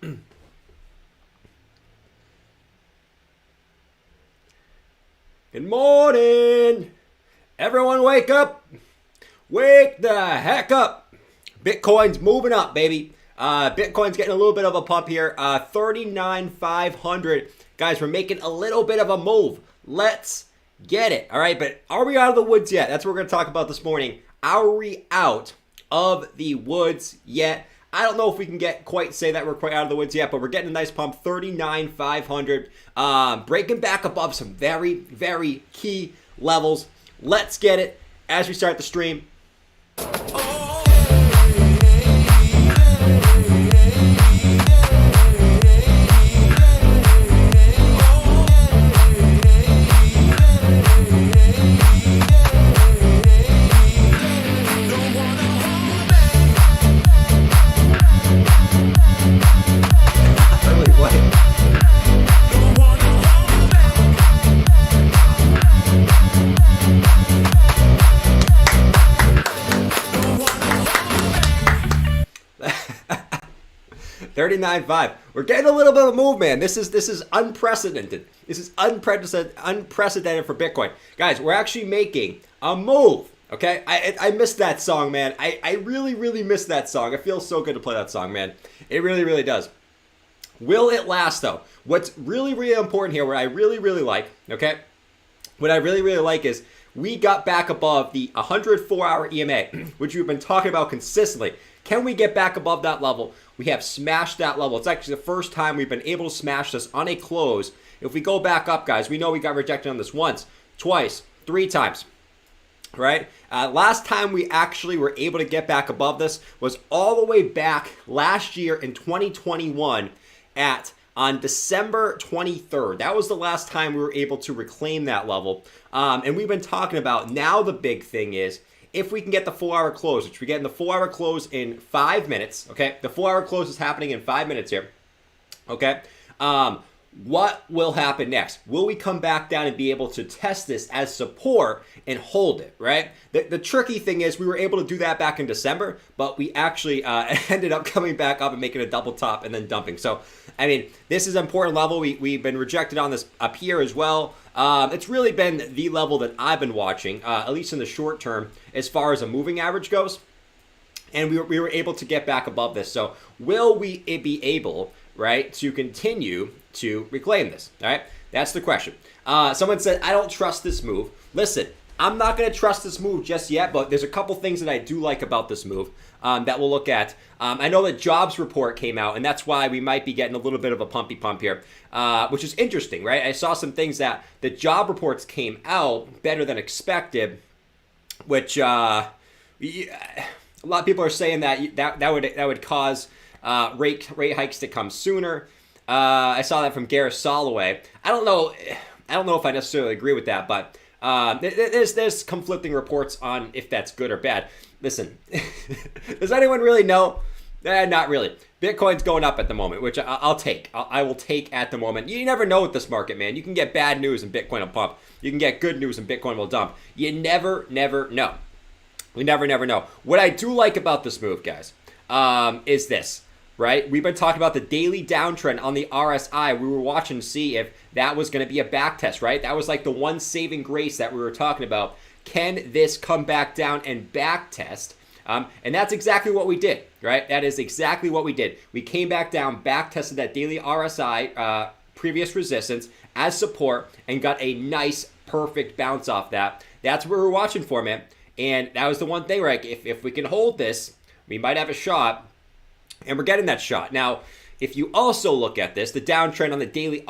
Good morning. Everyone wake up. Wake the heck up. Bitcoin's moving up, baby. Bitcoin's getting a little bit of a pump here. 39,500. Guys, we're making a little bit of a move. Let's get it. All right, but are we out of the woods yet? That's what we're going to talk about this morning. Are we out of the woods yet? I don't know if we can quite say that we're quite out of the woods yet, but we're getting a nice pump, 39,500. Breaking back above some very, very key levels. Let's get it as we start the stream. $39.5. We're getting a little bit of a move, man. This is unprecedented. This is unprecedented for Bitcoin. Guys, we're actually making a move. Okay? I missed that song, man. I really, really missed that song. It feels so good to play that song, man. It really, really does. Will it last, though? What's really, really important here, what I really, really like, okay? What I really, really like is we got back above the 104-hour EMA, which we've been talking about consistently. Can we get back above that level? We have smashed that level. It's actually the first time we've been able to smash this on a close. If we go back up, guys, we know we got rejected on this once, twice, 3 times, right? Last time we actually were able to get back above this was all the way back last year in 2021 on December 23rd. That was the last time we were able to reclaim that level. And we've been talking about now the big thing is if we can get the 4-hour close, which we get in the 4-hour close in 5 minutes, okay? The 4-hour close is happening in 5 minutes here, okay? What will happen next? Will we come back down and be able to test this as support and hold it, right? The tricky thing is we were able to do that back in December, but we actually ended up coming back up and making a double top and then dumping. So, I mean, this is an important level. We've been rejected on this up here as well. It's really been the level that I've been watching, at least in the short term, as far as a moving average goes. And we were able to get back above this. So will we be able, right, to continue to reclaim this? All right, that's the question. Someone said, I don't trust this move. Listen, I'm not going to trust this move just yet, but there's a couple things that I do like about this move that we'll look at. I know that jobs report came out, and that's why we might be getting a little bit of a pumpy pump here, which is interesting, right? I saw some things that the job reports came out better than expected, which a lot of people are saying that would cause rate hikes to come sooner. I saw that from Gareth Soloway. I don't know if I necessarily agree with that, but there's conflicting reports on if that's good or bad. Listen, does anyone really know? Not really. Bitcoin's going up at the moment, which I'll take. I will take at the moment. You never know with this market, man. You can get bad news and Bitcoin will pump. You can get good news and Bitcoin will dump. You never know. We never know. What I do like about this move, guys, is this. Right? We've been talking about the daily downtrend on the RSI. We were watching to see if that was going to be a back test, right? That was like the one saving grace that we were talking about. Can this come back down and back test? And that's exactly what we did, right? That is exactly what we did. We came back down, back tested that daily RSI, previous resistance as support, and got a nice, perfect bounce off that. That's what we're watching for, man. And that was the one thing, right? If we can hold this, we might have a shot. And we're getting that shot. Now, if you also look at this, the downtrend on the daily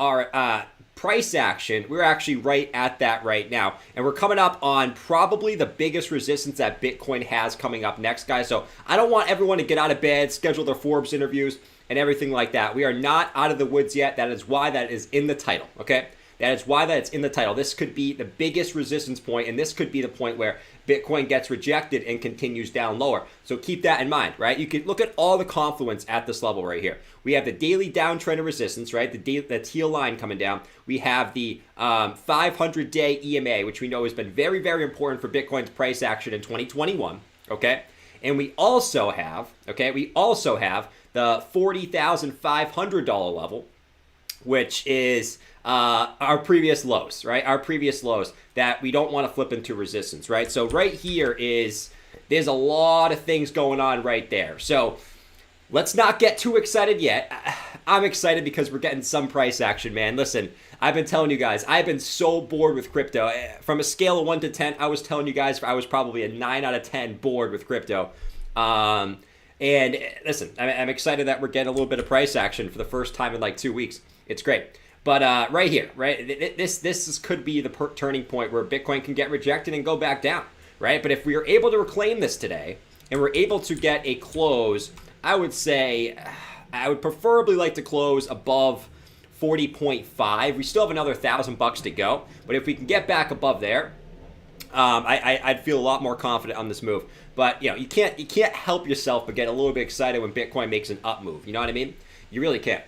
price action, we're actually right at that right now. And we're coming up on probably the biggest resistance that Bitcoin has coming up next, guys. So I don't want everyone to get out of bed, schedule their Forbes interviews, and everything like that. We are not out of the woods yet. That is why that is in the title, okay? That is why that's in the title. This could be the biggest resistance point, and this could be the point where Bitcoin gets rejected and continues down lower. So keep that in mind, right? You can look at all the confluence at this level right here. We have the daily downtrend of resistance, right? The teal line coming down. We have the 500-day EMA, which we know has been very, very important for Bitcoin's price action in 2021, okay? And we also have, the $40,500 level, which is our previous lows, right? Our previous lows that we don't want to flip into resistance, right? So right here there's a lot of things going on right there. So let's not get too excited yet. I'm excited because we're getting some price action, man. Listen, I've been telling you guys, I've been so bored with crypto. From a scale of 1 to 10, I was telling you guys I was probably a 9 out of 10 bored with crypto. And listen, I'm excited that we're getting a little bit of price action for the first time in like 2 weeks. It's great. But right here, right, this could be the turning point where Bitcoin can get rejected and go back down, right? But if we are able to reclaim this today and we're able to get a close, I would say I would preferably like to close above 40.5. We still have another $1,000 to go, but if we can get back above there, I'd feel a lot more confident on this move. But you know, you can't help yourself but get a little bit excited when Bitcoin makes an up move. You know what I mean? You really can't.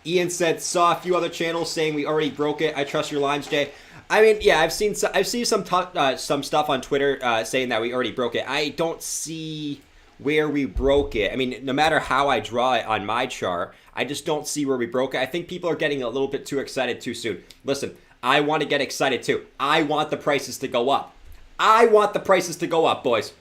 Ian said, saw a few other channels saying we already broke it. I trust your lines, Jay. I mean, yeah, I've seen some stuff on Twitter saying that we already broke it. I don't see where we broke it. I mean, no matter how I draw it on my chart, I just don't see where we broke it. I think people are getting a little bit too excited too soon. Listen, I want to get excited too. I want the prices to go up. I want the prices to go up, boys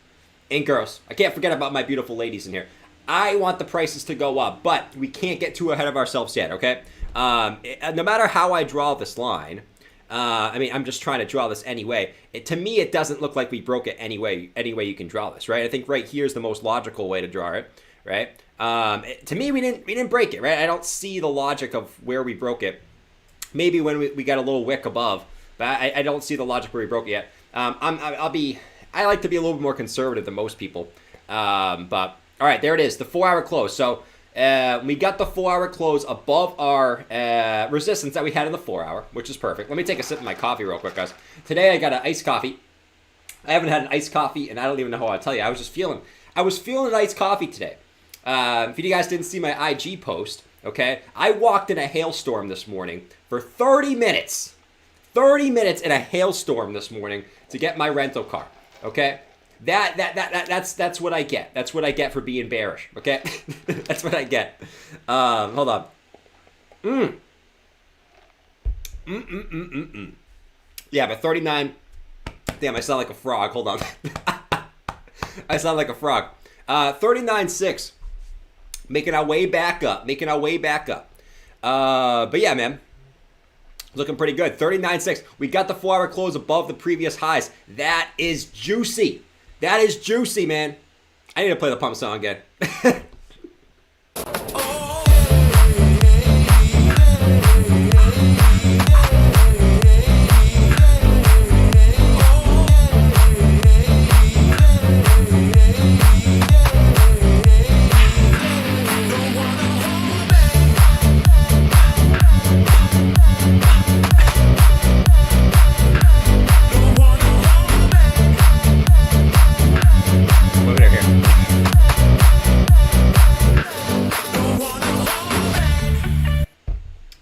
and girls. I can't forget about my beautiful ladies in here. I want the prices to go up, but we can't get too ahead of ourselves yet, okay? No matter how I draw this line, I mean, I'm just trying to draw this anyway. To me, it doesn't look like we broke it any way you can draw this, right? I think right here is the most logical way to draw it, right? To me, we didn't break it, right? I don't see the logic of where we broke it. Maybe when we got a little wick above, but I don't see the logic where we broke it yet. I like to be a little bit more conservative than most people, but all right, there it is, the 4-hour close. So we got the 4-hour close above our resistance that we had in the 4-hour, which is perfect. Let me take a sip of my coffee real quick, guys. Today I got an iced coffee. I haven't had an iced coffee, and I don't even know how to tell you. I was feeling an iced coffee today. If you guys didn't see my IG post, okay, I walked in a hailstorm this morning for 30 minutes. 30 minutes in a hailstorm this morning to get my rental car, okay? That's what I get. That's what I get for being bearish, okay? That's what I get. Hold on. Yeah, but 39. Damn, I sound like a frog. Hold on. I sound like a frog. 39.6. Making our way back up. But yeah, man. Looking pretty good. 39.6. We got the 4-hour close above the previous highs. That is juicy. That is juicy, man. I need to play the pump song again.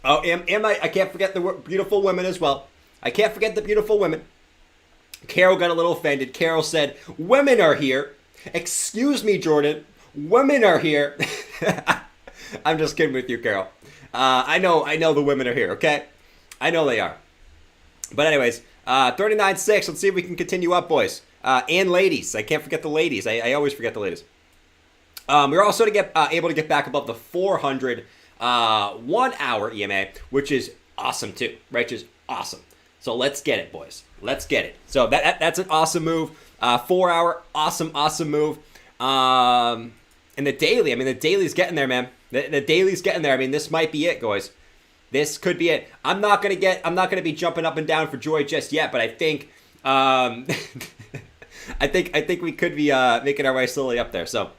Oh, I can't forget the beautiful women as well. I can't forget the beautiful women. Carol got a little offended. Carol said, women are here. Excuse me, Jordan. Women are here. I'm just kidding with you, Carol. I know the women are here, okay? I know they are. But anyways, 39.6. Let's see if we can continue up, boys. And ladies. I can't forget the ladies. I always forget the ladies. We're also able to get back above the 400 1-hour EMA, which is awesome too, right? Which is awesome. So let's get it, boys. Let's get it. So that's an awesome move. 4-hour, awesome move. And the daily, I mean, the daily's getting there, man. The daily's getting there. I mean, this might be it, guys. This could be it. I'm not gonna be jumping up and down for joy just yet, but I think, I think we could be making our way slowly up there. So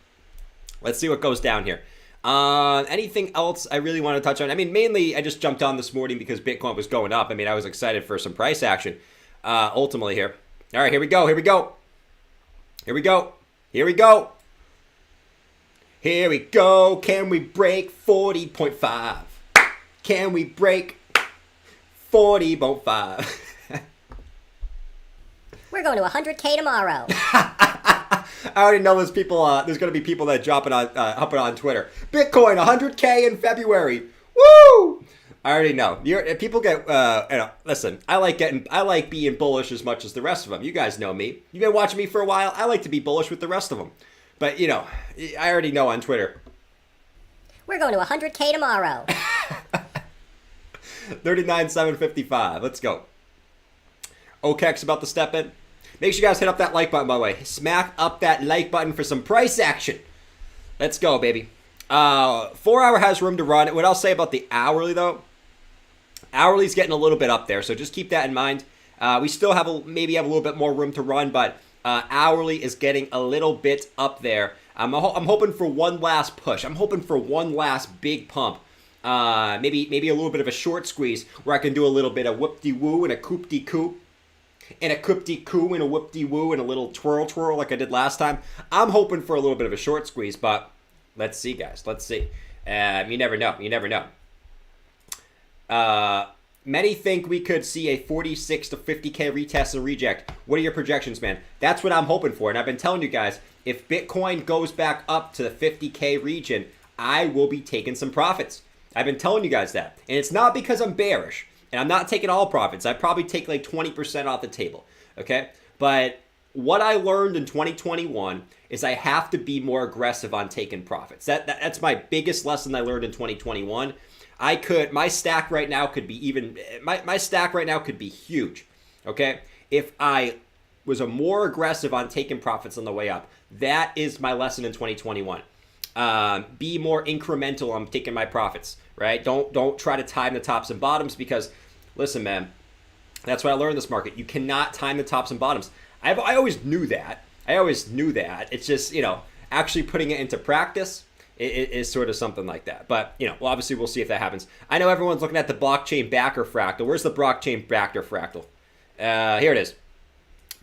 let's see what goes down here. Anything else I really want to touch on? I mean, mainly I just jumped on this morning because Bitcoin was going up. I mean, I was excited for some price action, ultimately here. All right, here we go. Can we break 40.5? Can we break 40.5? We're going to 100K tomorrow. I already know there's people. There's going to be people that dropping on, hopping on Twitter. Bitcoin 100K in February. Woo! I already know. People get. Listen. I like being bullish as much as the rest of them. You guys know me. You've been watching me for a while. I like to be bullish with the rest of them. But I already know on Twitter. We're going to 100K tomorrow. 39,755. Let's go. OKEX's about to step in. Make sure you guys hit up that like button, by the way. Smack up that like button for some price action. Let's go, baby. 4-hour has room to run. What I'll say about the hourly, though, hourly's getting a little bit up there, so just keep that in mind. We still have maybe have a little bit more room to run, but hourly is getting a little bit up there. I'm hoping for one last push. I'm hoping for one last big pump. Maybe a little bit of a short squeeze where I can do a little bit of whoop-de-woo and a coop-de-coop. And a coop-de-coo and a whoop-de-woo and a little twirl like I did last time. I'm hoping for a little bit of a short squeeze, but let's see, guys. Let's see. You never know. You never know. Many think we could see a 46 to 50K retest and reject. What are your projections, man? That's what I'm hoping for. And I've been telling you guys, if Bitcoin goes back up to the 50K region, I will be taking some profits. I've been telling you guys that. And it's not because I'm bearish. And I'm not taking all profits. I probably take like 20% off the table. Okay? But what I learned in 2021 is I have to be more aggressive on taking profits. That's my biggest lesson I learned in 2021. My stack right now could be even, my stack right now could be huge. Okay? If I was a more aggressive on taking profits on the way up, that is my lesson in 2021. Be more incremental on taking my profits, right? Don't try to time the tops and bottoms because, listen, man, that's what I learned in this market. You cannot time the tops and bottoms. I always knew that. It's just, actually putting it into practice is sort of something like that. But, obviously we'll see if that happens. I know everyone's looking at the blockchain backer fractal. Where's the blockchain backer fractal? Here it is.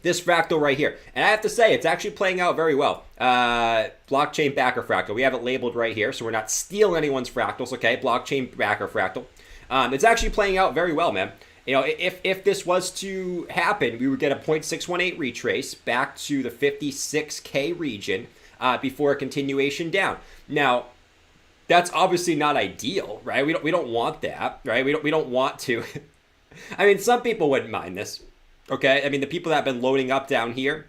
This fractal right here. And I have to say, it's actually playing out very well. Blockchain backer fractal. We have it labeled right here, so we're not stealing anyone's fractals, okay? Blockchain backer fractal. It's actually playing out very well, man. If this was to happen, we would get a 0.618 retrace back to the 56K region before a continuation down. Now, that's obviously not ideal, right? We don't want that, right? We don't want to. I mean, some people wouldn't mind this. Okay, I mean, the people that have been loading up down here,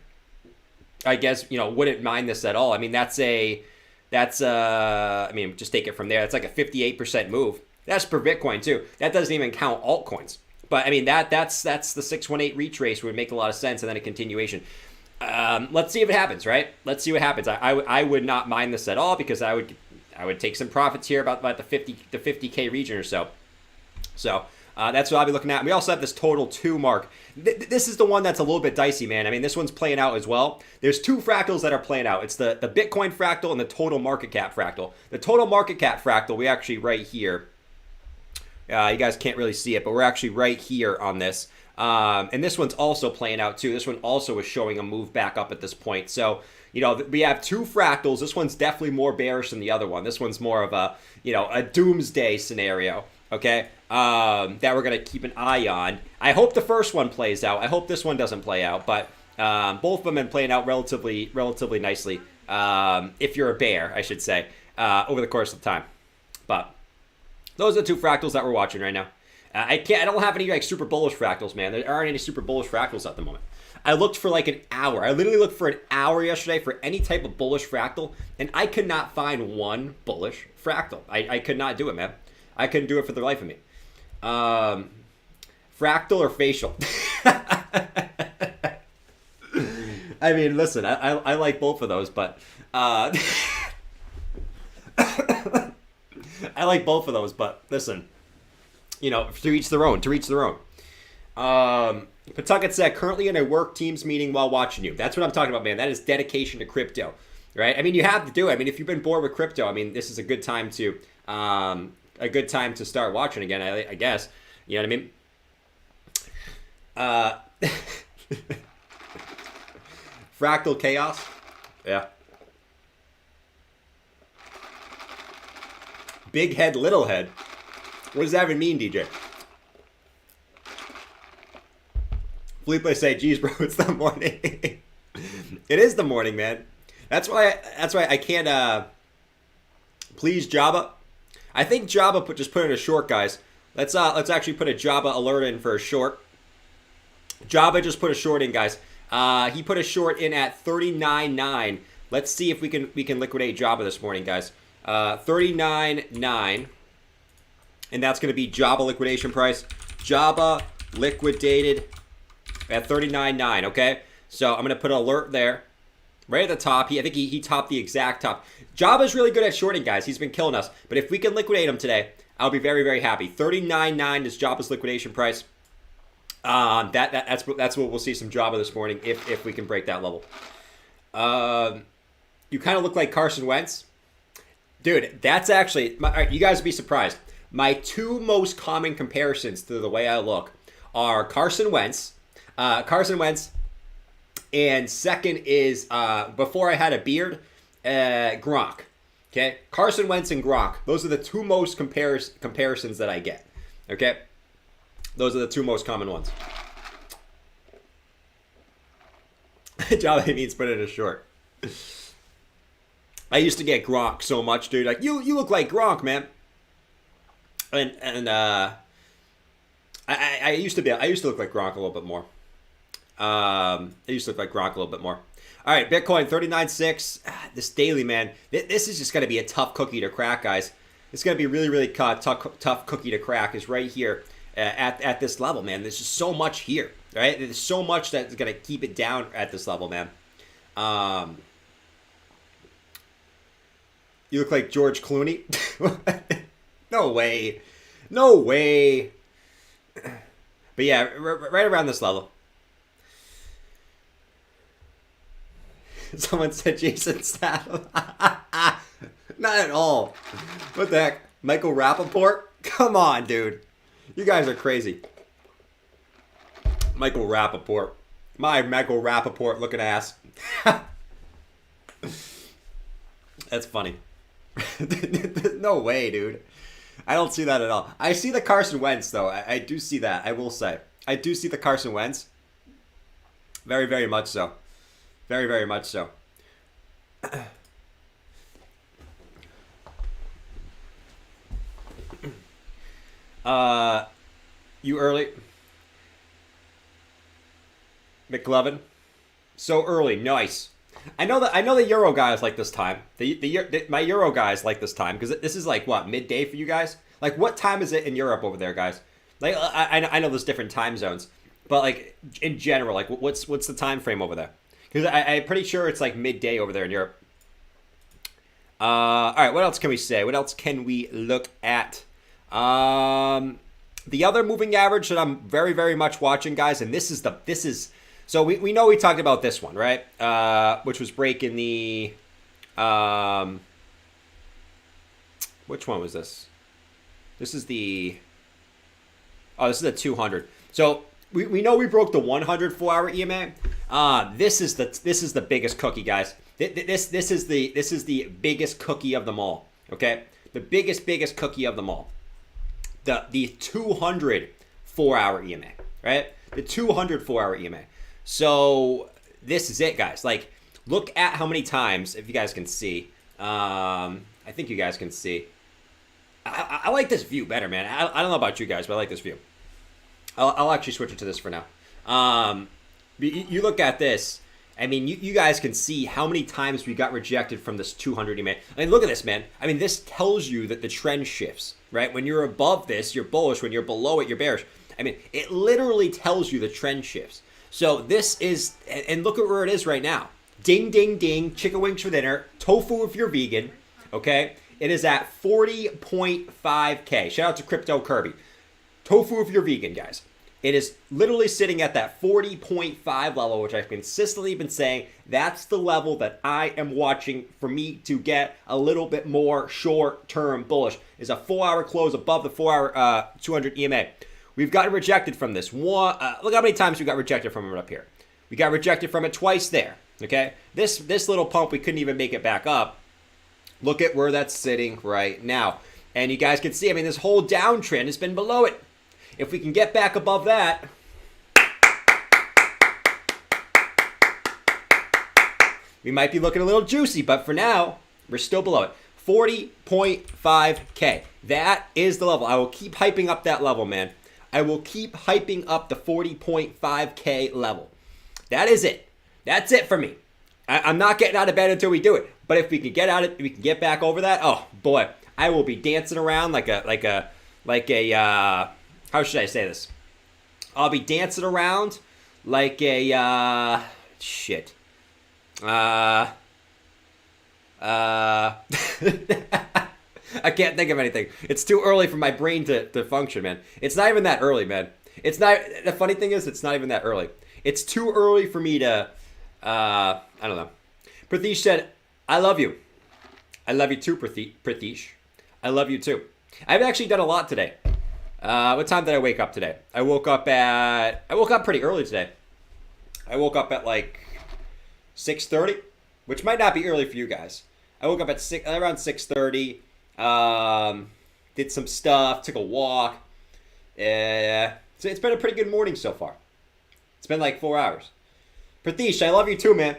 I guess, wouldn't mind this at all. I mean, just take it from there. That's like a 58% move. That's per Bitcoin too. That doesn't even count altcoins. But I mean, that's the 618 retrace would make a lot of sense, and then a continuation. Let's see if it happens, right? Let's see what happens. I would not mind this at all because I would take some profits here about the 50K region or so. So. That's what I'll be looking at. And we also have this total 2 mark. This is the one that's a little bit dicey, man. I mean, this one's playing out as well. There's 2 fractals that are playing out. It's the Bitcoin fractal and the total market cap fractal. The total market cap fractal, we actually right here. You guys can't really see it, but we're actually right here on this. And this one's also playing out too. This one also is showing a move back up at this point. So, we have 2 fractals. This one's definitely more bearish than the other one. This one's more of a, a doomsday scenario. Okay, that we're going to keep an eye on. I hope the first one plays out. I hope this one doesn't play out, but both of them have been playing out relatively nicely, if you're a bear, I should say, over the course of time. But those are the 2 fractals that we're watching right now. I don't have any like super bullish fractals, man. There aren't any super bullish fractals at the moment. I looked for like an hour. I literally looked for an hour yesterday for any type of bullish fractal, and I could not find one bullish fractal. I could not do it, man. I couldn't do it for the life of me. Fractal or facial? I mean, listen, I like both of those, but I like both of those, but listen, to each their own. Pawtucket said, currently in a work teams meeting while watching you. That's what I'm talking about, man. That is dedication to crypto, right? I mean, you have to do it. I mean, if you've been bored with crypto, I mean, this is a good time to start watching again, I guess. You know what I mean? Fractal chaos. Yeah. Big head, little head. What does that even mean, DJ? Felipe say, geez, bro, it's the morning. It is the morning, man. That's why I can't please Java. I think Java just put in a short, guys. Let's actually put a Java alert in for a short. Java just put a short in, guys. He put a short in at 39.9. Let's see if we can liquidate Java this morning, guys. 39.9, and that's going to be Java liquidation price. Java liquidated at 39.9. Okay, so I'm going to put an alert there, right at the top. I think he topped the exact top. Java's really good at shorting, guys. He's been killing us. But if we can liquidate him today, I'll be very, very happy. 39.9 is Java's liquidation price. That's what we'll see some Java this morning if we can break that level. You kind of look like Carson Wentz. Dude, that's actually... all right, you guys would be surprised. My two most common comparisons to the way I look are Carson Wentz. And second is, before I had a beard, Gronk. Okay? Carson Wentz and Gronk. Those are the two most comparisons that I get. Okay? Those are the two most common ones. Java means put it in a short. I used to get Gronk so much, dude. Like, you look like Gronk, man. And I used to look like Gronk a little bit more. All right, Bitcoin 39.6. This daily, man. This is just gonna be a tough cookie to crack, guys. It's gonna be really, really tough cookie to crack. Is right here at this level, man. There's just so much here, right? There's so much that's gonna keep it down at this level, man. You look like George Clooney. No way. But yeah, right around this level. Someone said Jason Statham. Not at all. What the heck? Michael Rappaport? Come on, dude. You guys are crazy. Michael Rappaport. My Michael Rappaport looking ass. That's funny. No way, dude. I don't see that at all. I see the Carson Wentz, though. I do see that. I will say. I do see the Carson Wentz. Very, very much so. Very, very much so. You early. McLovin. So early. Nice. I know the Euro guys like this time. My Euro guys like this time because this is like what, midday for you guys? Like, what time is it in Europe over there, guys? Like, I know there's different time zones, but like in general, like what's the time frame over there? Because I'm pretty sure it's like midday over there in Europe. All right, what else can we say? What else can we look at? The other moving average that I'm very, very much watching, guys, and this is. So we know we talked about this one, right? Which was breaking the... which one was this? This is the... Oh, this is the 200. So we know we broke the 100 4-hour EMA. This is the biggest cookie, guys. This is the biggest cookie of them all. Okay, the biggest cookie of them all. The 200 4-hour EMA, right? The 200 4-hour EMA. So this is it, guys. Like, look at how many times, if you guys can see. I think you guys can see. I like this view better, man. I don't know about you guys, but I like this view. I'll actually switch it to this for now. You look at this. I mean, you guys can see how many times we got rejected from this 200 EMA. I mean, look at this, man. I mean, this tells you that the trend shifts, right? When you're above this, you're bullish. When you're below it, you're bearish. I mean, it literally tells you the trend shifts. So this is, and look at where it is right now. Ding, ding, ding, chicken wings for dinner, tofu if you're vegan, okay? It is at 40.5K. Shout out to Crypto Kirby. Tofu if you're vegan, guys. It is literally sitting at that 40.5 level, which I've consistently been saying. That's the level that I am watching for me to get a little bit more short-term bullish. Is a 4-hour close above the 4-hour 200 EMA. We've gotten rejected from this. Look how many times we got rejected from it up here. We got rejected from it twice there. Okay, this little pump, we couldn't even make it back up. Look at where that's sitting right now. And you guys can see, I mean, this whole downtrend has been below it. If we can get back above that, We might be looking a little juicy, but for now, we're still below it. 40.5K. That is the level. I will keep hyping up that level, man. I will keep hyping up the 40.5K level. That is it. That's it for me. I'm not getting out of bed until we do it. But if we can get out, we can get back over that. Oh boy, I will be dancing around like a how should I say this? I'll be dancing around like a shit. I can't think of anything. It's too early for my brain to function, man. It's not even that early, man. It's not. The funny thing is, it's not even that early. It's too early for me to. I don't know. Pratish said, "I love you. I love you too, Pratish. I love you too." I've actually done a lot today. What time did I wake up today? I woke up pretty early today. I woke up at like 6:30, which might not be early for you guys. I woke up at around 6:30. Did some stuff, took a walk. So it's been a pretty good morning so far. It's been like 4 hours. Pratish, I love you too, man.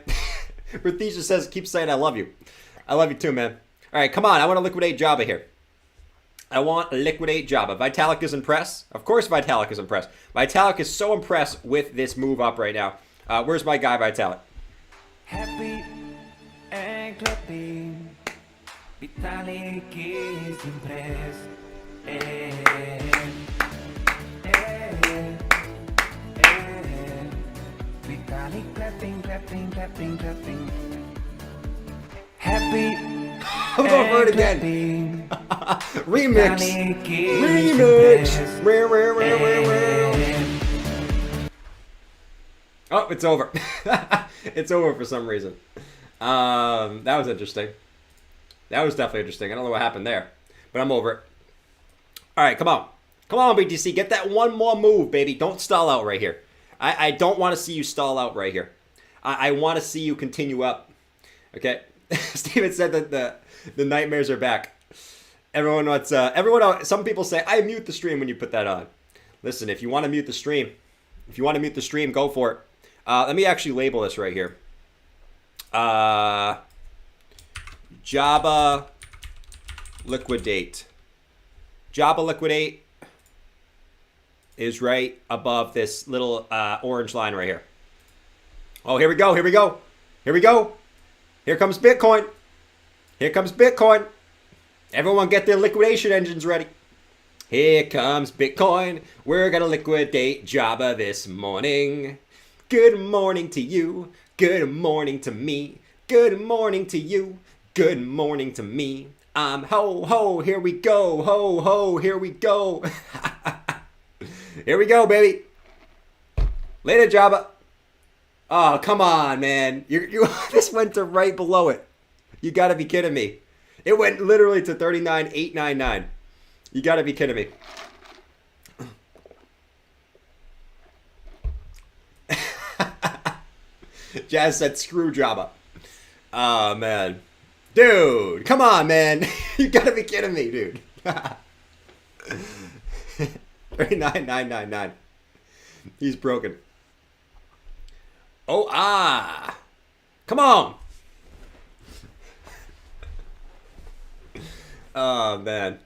Pratish just says, keep saying I love you. I love you too, man. All right, come on. I want to liquidate Java here. I want to liquidate Java. Vitalik is impressed. Of course Vitalik is impressed. Vitalik is so impressed with this move up right now. Where's my guy, Vitalik? Happy and clapping. Vitalik is impressed. Vitalik clapping, clapping, clapping, clapping. Happy. I'm going for it again. Remix. Oh, it's over. It's over for some reason. That was interesting. That was definitely interesting. I don't know what happened there, but I'm over it. All right, come on. Come on, BTC. Get that one more move, baby. Don't stall out right here. I don't want to see you stall out right here. I want to see you continue up. Okay? Steven said that the nightmares are back. Some people say, I mute the stream when you put that on. Listen, if you want to mute the stream, go for it. Let me actually label this right here. Java liquidate. Java liquidate is right above this little orange line right here. Oh, here we go. Here we go. Here we go. Here comes Bitcoin. Here comes Bitcoin. Everyone get their liquidation engines ready. Here comes Bitcoin. We're going to liquidate Java this morning. Good morning to you. Good morning to me. Good morning to you. Good morning to me. Ho, ho, here we go. Ho, ho, here we go. Here we go, baby. Later, Java. Oh, come on, man. You this went to right below it. You got to be kidding me. It went literally to 39,899. You got to be kidding me. Jazz said, screw Java. Oh, man. Dude, come on, man. You got to be kidding me, dude. 39,999. He's broken. Oh, come on. Oh, man.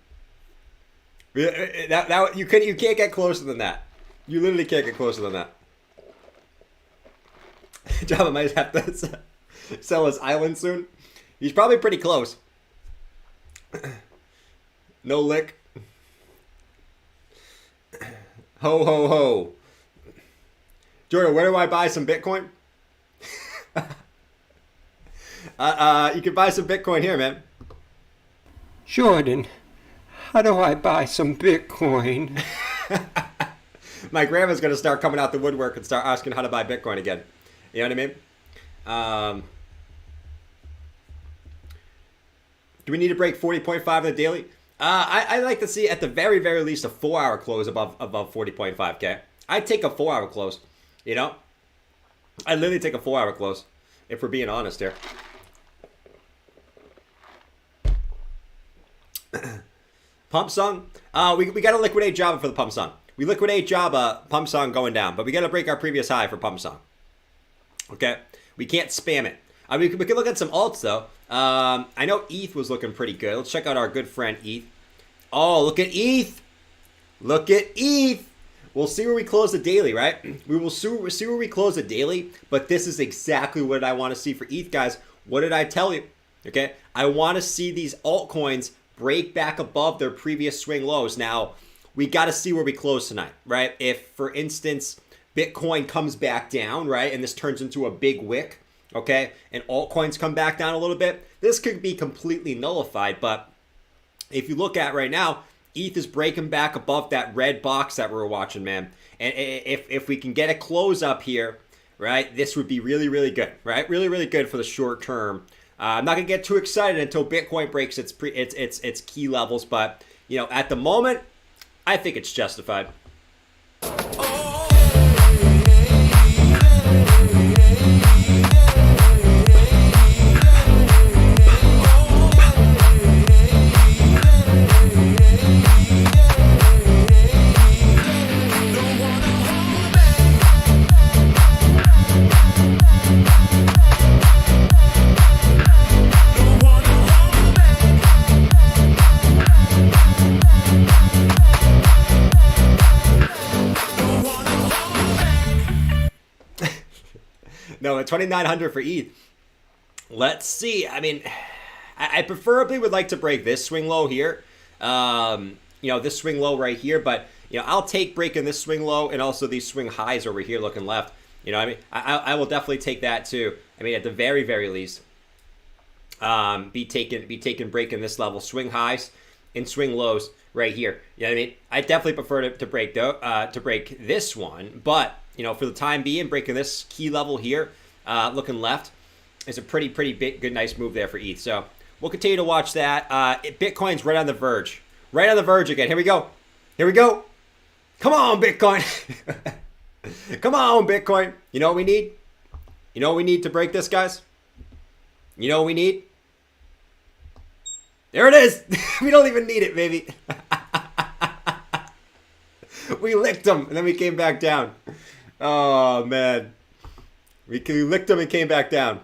That you can't get closer than that. You literally can't get closer than that. Java might have to sell his island soon. He's probably pretty close. No lick. Ho, ho, ho. Jordan, where do I buy some Bitcoin? You can buy some Bitcoin here, man. Jordan, how do I buy some Bitcoin? My grandma's going to start coming out the woodwork and start asking how to buy Bitcoin again. You know what I mean? Do we need to break 40.5 on the daily? I like to see at the very, very least a 4-hour close above 40.5K. I'd take a 4-hour close, you know? I'd literally take a 4-hour close, if we're being honest here. Pump song? We got to liquidate Java for the pump song. We liquidate Java, pump song going down, but we got to break our previous high for pump song. Okay? We can't spam it. I mean, we can look at some alts though. I know ETH was looking pretty good. Let's check out our good friend ETH. Oh, look at ETH. Look at ETH. We'll see where we close the daily, right? We will see where we close the daily, but this is exactly what I want to see for ETH, guys. What did I tell you? Okay, I want to see these altcoins break back above their previous swing lows. Now, we got to see where we close tonight, right? If, for instance, Bitcoin comes back down, right, and this turns into a big wick, okay, and altcoins come back down a little bit, this could be completely nullified. But if you look at right now, ETH is breaking back above that red box that we're watching, man. And if we can get a close up here, right, this would be really, really good, right? Really, really good for the short term. I'm not gonna get too excited until Bitcoin breaks its key levels, but you know, at the moment, I think it's justified. No, at 2,900 for ETH. Let's see. I mean, I preferably would like to break this swing low here. You know, this swing low right here. But, you know, I'll take breaking this swing low and also these swing highs over here looking left. You know what I mean? I will definitely take that too. I mean, at the very, very least, be taking breaking this level. Swing highs and swing lows right here. You know what I mean? I definitely prefer to break this one. But, you know, for the time being, breaking this key level here, looking left, is a pretty big, good, nice move there for ETH. So we'll continue to watch that. Bitcoin's right on the verge. Right on the verge again. Here we go. Here we go. Come on, Bitcoin. Come on, Bitcoin. You know what we need? You know what we need to break this, guys? You know what we need? There it is. We don't even need it, baby. We licked them, and then we came back down. Oh, man. We licked them and came back down.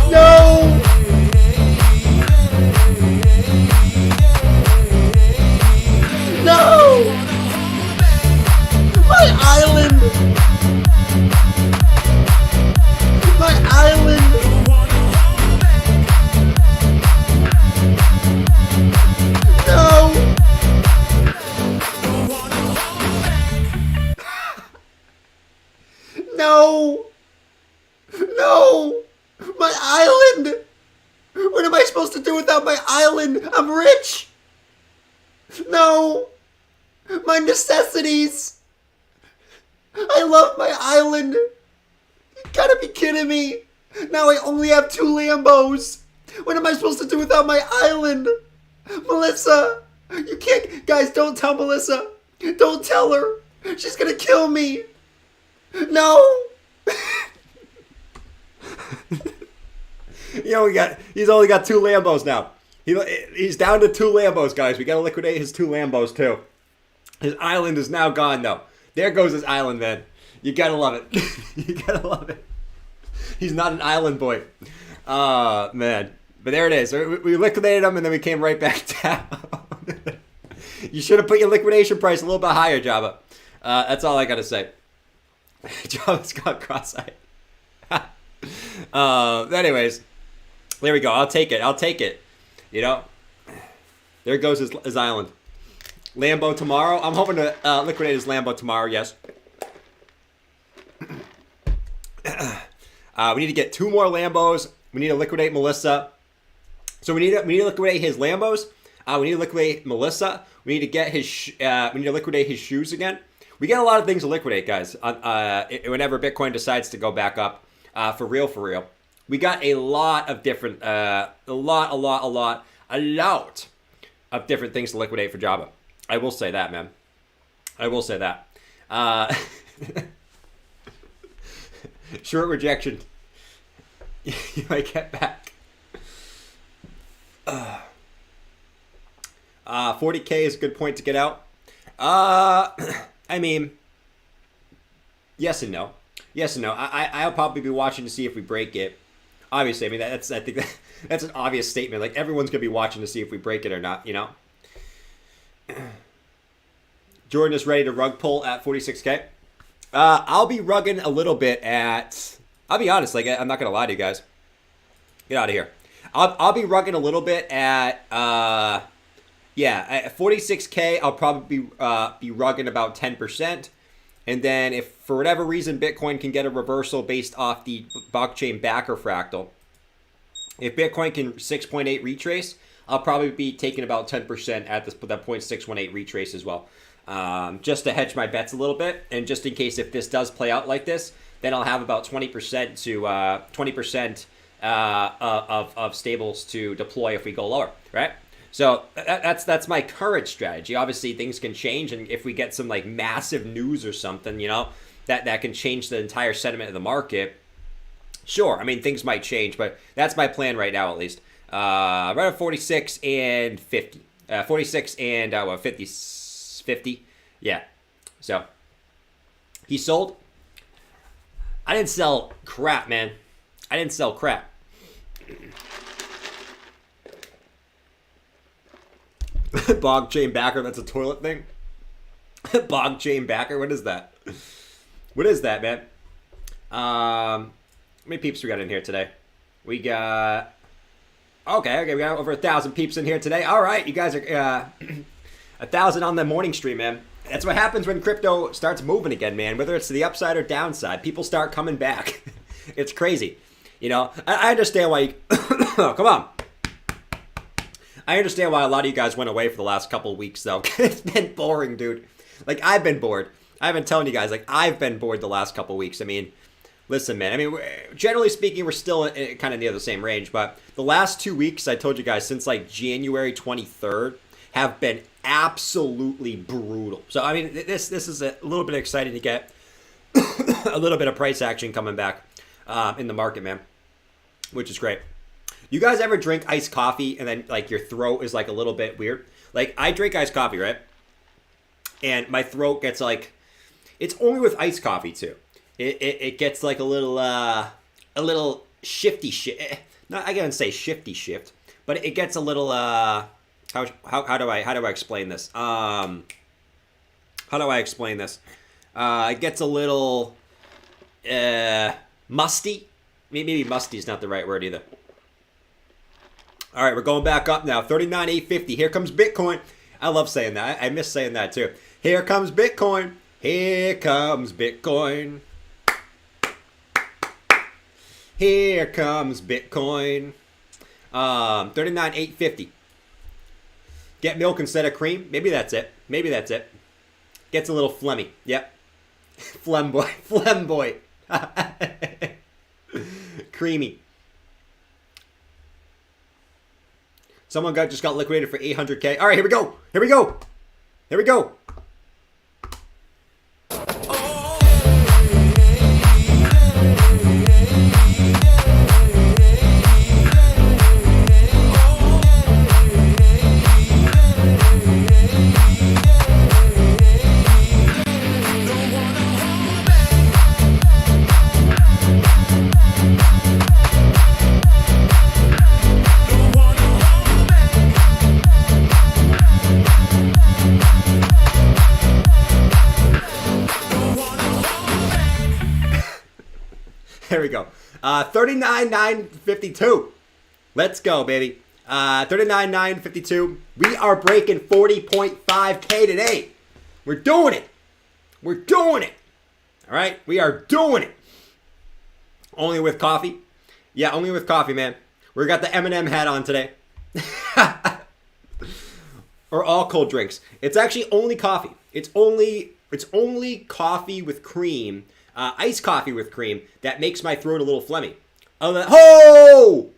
No! No! My island! My island! No! No! No! My island! What am I supposed to do without my island? I'm rich! No! My necessities! I love my island! You gotta be kidding me! Now I only have 2 Lambos! What am I supposed to do without my island? Melissa! You can't... Guys, don't tell Melissa! Don't tell her! She's gonna kill me! No! You know, he's only got 2 Lambos now. He's down to 2 Lambos, guys. We gotta liquidate his 2 Lambos too. His island is now gone, though. There goes his island, man. You gotta love it. You gotta love it. He's not an island boy. Man. But there it is. We liquidated him, and then we came right back down. You should have put your liquidation price a little bit higher, Java. That's all I gotta say. Java's got cross-eyed. Anyways, there we go. I'll take it. I'll take it. You know, there goes his island. Lambo tomorrow. I'm hoping to liquidate his Lambo tomorrow. Yes. We need to get 2 more Lambos. We need to liquidate Melissa. So we need to liquidate his Lambos. We need to liquidate Melissa. We need to get his. We need to liquidate his shoes again. We get a lot of things to liquidate, guys. Whenever Bitcoin decides to go back up, for real. We got a lot of different, a lot of different things to liquidate for Java. I will say that, man. I will say that. Short rejection. You might get back. 40K is a good point to get out. I mean, yes and no. Yes and no. I'll probably be watching to see if we break it. Obviously, I mean, I think that's an obvious statement. Like, everyone's going to be watching to see if we break it or not, you know? Jordan is ready to rug pull at 46K. I'll be rugging a little bit at... I'll be honest, like, I'm not going to lie to you guys. Get out of here. I'll be rugging a little bit at... yeah, at 46K, I'll probably be rugging about 10%. And then if for whatever reason Bitcoin can get a reversal based off the blockchain backer fractal, if Bitcoin can 6.8 retrace, I'll probably be taking about 10% at that 0.618 retrace as well. Just to hedge my bets a little bit, and just in case if this does play out like this, then I'll have about 20% to 20% of stables to deploy if we go lower, right? So that's my current strategy. Obviously, things can change, and if we get some like massive news or something, you know, that can change the entire sentiment of the market. Sure, I mean, things might change, but that's my plan right now, at least. Right at 46 and 50. 46 and 50. Yeah. So he sold. I didn't sell crap, man. I didn't sell crap. Bog chain backer, that's a toilet thing. Bog chain backer, what is that? What is that, man? How many peeps we got in here today? We got... Okay, we got over 1,000 peeps in here today. All right, you guys are 1,000 on the morning stream, man. That's what happens when crypto starts moving again, man. Whether it's to the upside or downside, people start coming back. It's crazy. You know, I understand why you... Come on. I understand why a lot of you guys went away for the last couple of weeks, though. It's been boring, dude. Like, I've been bored. I've been telling you guys, like, I've been bored the last couple of weeks. I mean, listen, man. I mean, generally speaking, we're still kind of near the same range. But the last 2 weeks, I told you guys, since, like, January 23rd, have been absolutely brutal. So, I mean, this is a little bit exciting to get a little bit of price action coming back in the market, man, which is great. You guys ever drink iced coffee and then, like, your throat is, like, a little bit weird? Like, I drink iced coffee, right? And my throat gets, like... It's only with iced coffee, too. It gets, like, a little shifty shift. Not, I can't say shifty shift. But it gets a little, How do I explain this? How do I explain this? It gets a little... musty. Maybe musty is not the right word, either. All right, we're going back up now. 39,850. Here comes Bitcoin. I love saying that. I miss saying that too. Here comes Bitcoin. Here comes Bitcoin. Here comes Bitcoin. 39,850. Get milk instead of cream. Maybe that's it. Maybe that's it. Gets a little phlegmy. Yep. Phlegm boy. Phlegm boy. Creamy. Someone just got liquidated for 800K. All right, here we go. Here we go. Here we go. There we go. 39,952. Let's go, baby. 39,952. We are breaking 40.5K today. We're doing it. We're doing it. All right? We are doing it. Only with coffee. Yeah, only with coffee, man. We got the M&M hat on today. Or all cold drinks. It's actually only coffee. It's only coffee with cream. Iced coffee with cream that makes my throat a little phlegmy. Oh!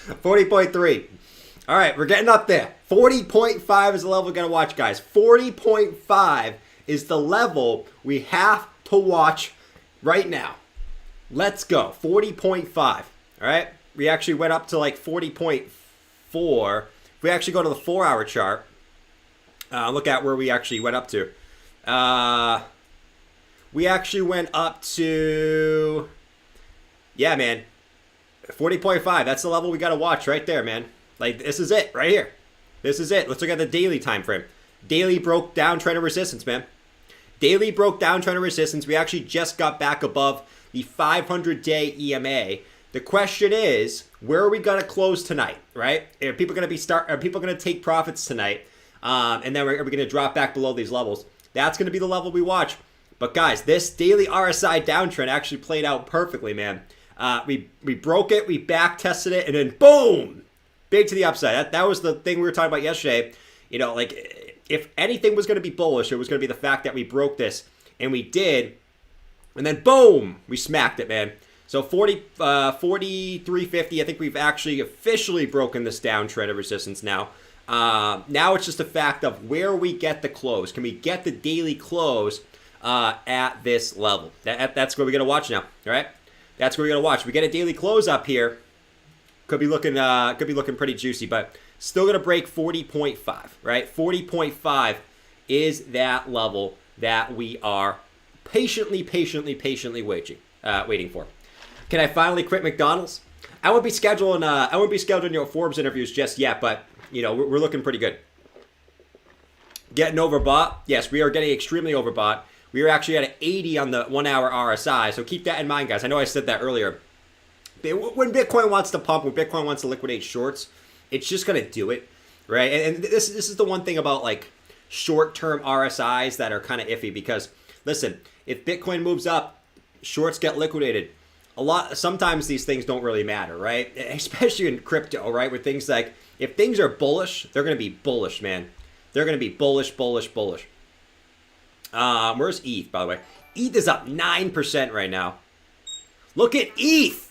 40.3. All right, we're getting up there. 40.5 is the level we're going to watch, guys. 40.5 is the level we have to watch right now. Let's go. 40.5. All right. We actually went up to like 40.4. If we actually go to the 4-hour chart, look at where we actually went up to. We actually went up to, yeah, man, 40.5. That's the level we got to watch right there, man. Like, this is it right here. This is it. Let's look at the daily time frame. Daily broke down trend of resistance, man. Daily broke down trend of resistance. We actually just got back above the 500-day EMA. The question is, where are we going to close tonight, right? Are people going to take profits tonight? And then are we going to drop back below these levels? That's going to be the level we watch. But guys, this daily RSI downtrend actually played out perfectly, man. We broke it, we back tested it, and then boom! Big to the upside. That was the thing we were talking about yesterday. You know, like, if anything was going to be bullish, it was going to be the fact that we broke this. And we did. And then boom! We smacked it, man. So 43.50, I think we've actually officially broken this downtrend of resistance now. Now it's just a fact of where we get the close. Can we get the daily close at this level? That's where we're going to watch now, all right? That's where we're going to watch. We get a daily close up here. Could be looking pretty juicy, but still going to break 40.5, right? 40.5 is that level that we are patiently waiting for. Can I finally quit McDonald's? I won't be scheduling Forbes interviews just yet, but you know, we're looking pretty good. Getting overbought? Yes, we are getting extremely overbought. We are actually at an 80 on the 1-hour RSI, so keep that in mind, guys. I know I said that earlier. When Bitcoin wants to pump, when Bitcoin wants to liquidate shorts, it's just going to do it, right? And this is the one thing about like short-term RSIs that are kind of iffy because, listen, if Bitcoin moves up, shorts get liquidated. Sometimes these things don't really matter, right? Especially in crypto, right? Where things like, if things are bullish, they're going to be bullish, man. They're going to be bullish. Where's ETH, by the way? ETH is up 9% right now. Look at ETH.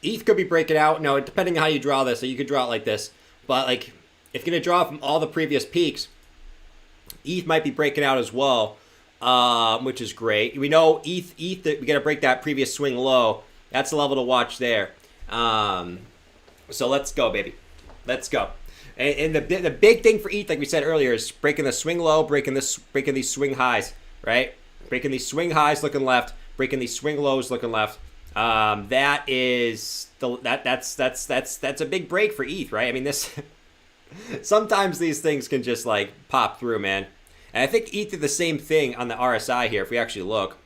ETH could be breaking out. No, depending on how you draw this. So you could draw it like this. But like, if you're going to draw from all the previous peaks, ETH might be breaking out as well, which is great. We know ETH we got to break that previous swing low. That's the level to watch there. So let's go, baby. Let's go. And the big thing for ETH, like we said earlier, is breaking the swing low, breaking these swing highs, right? Breaking these swing highs, looking left. Breaking these swing lows, looking left. That's a big break for ETH, right? I mean, this sometimes these things can just like pop through, man. And I think ETH did the same thing on the RSI here. If we actually look,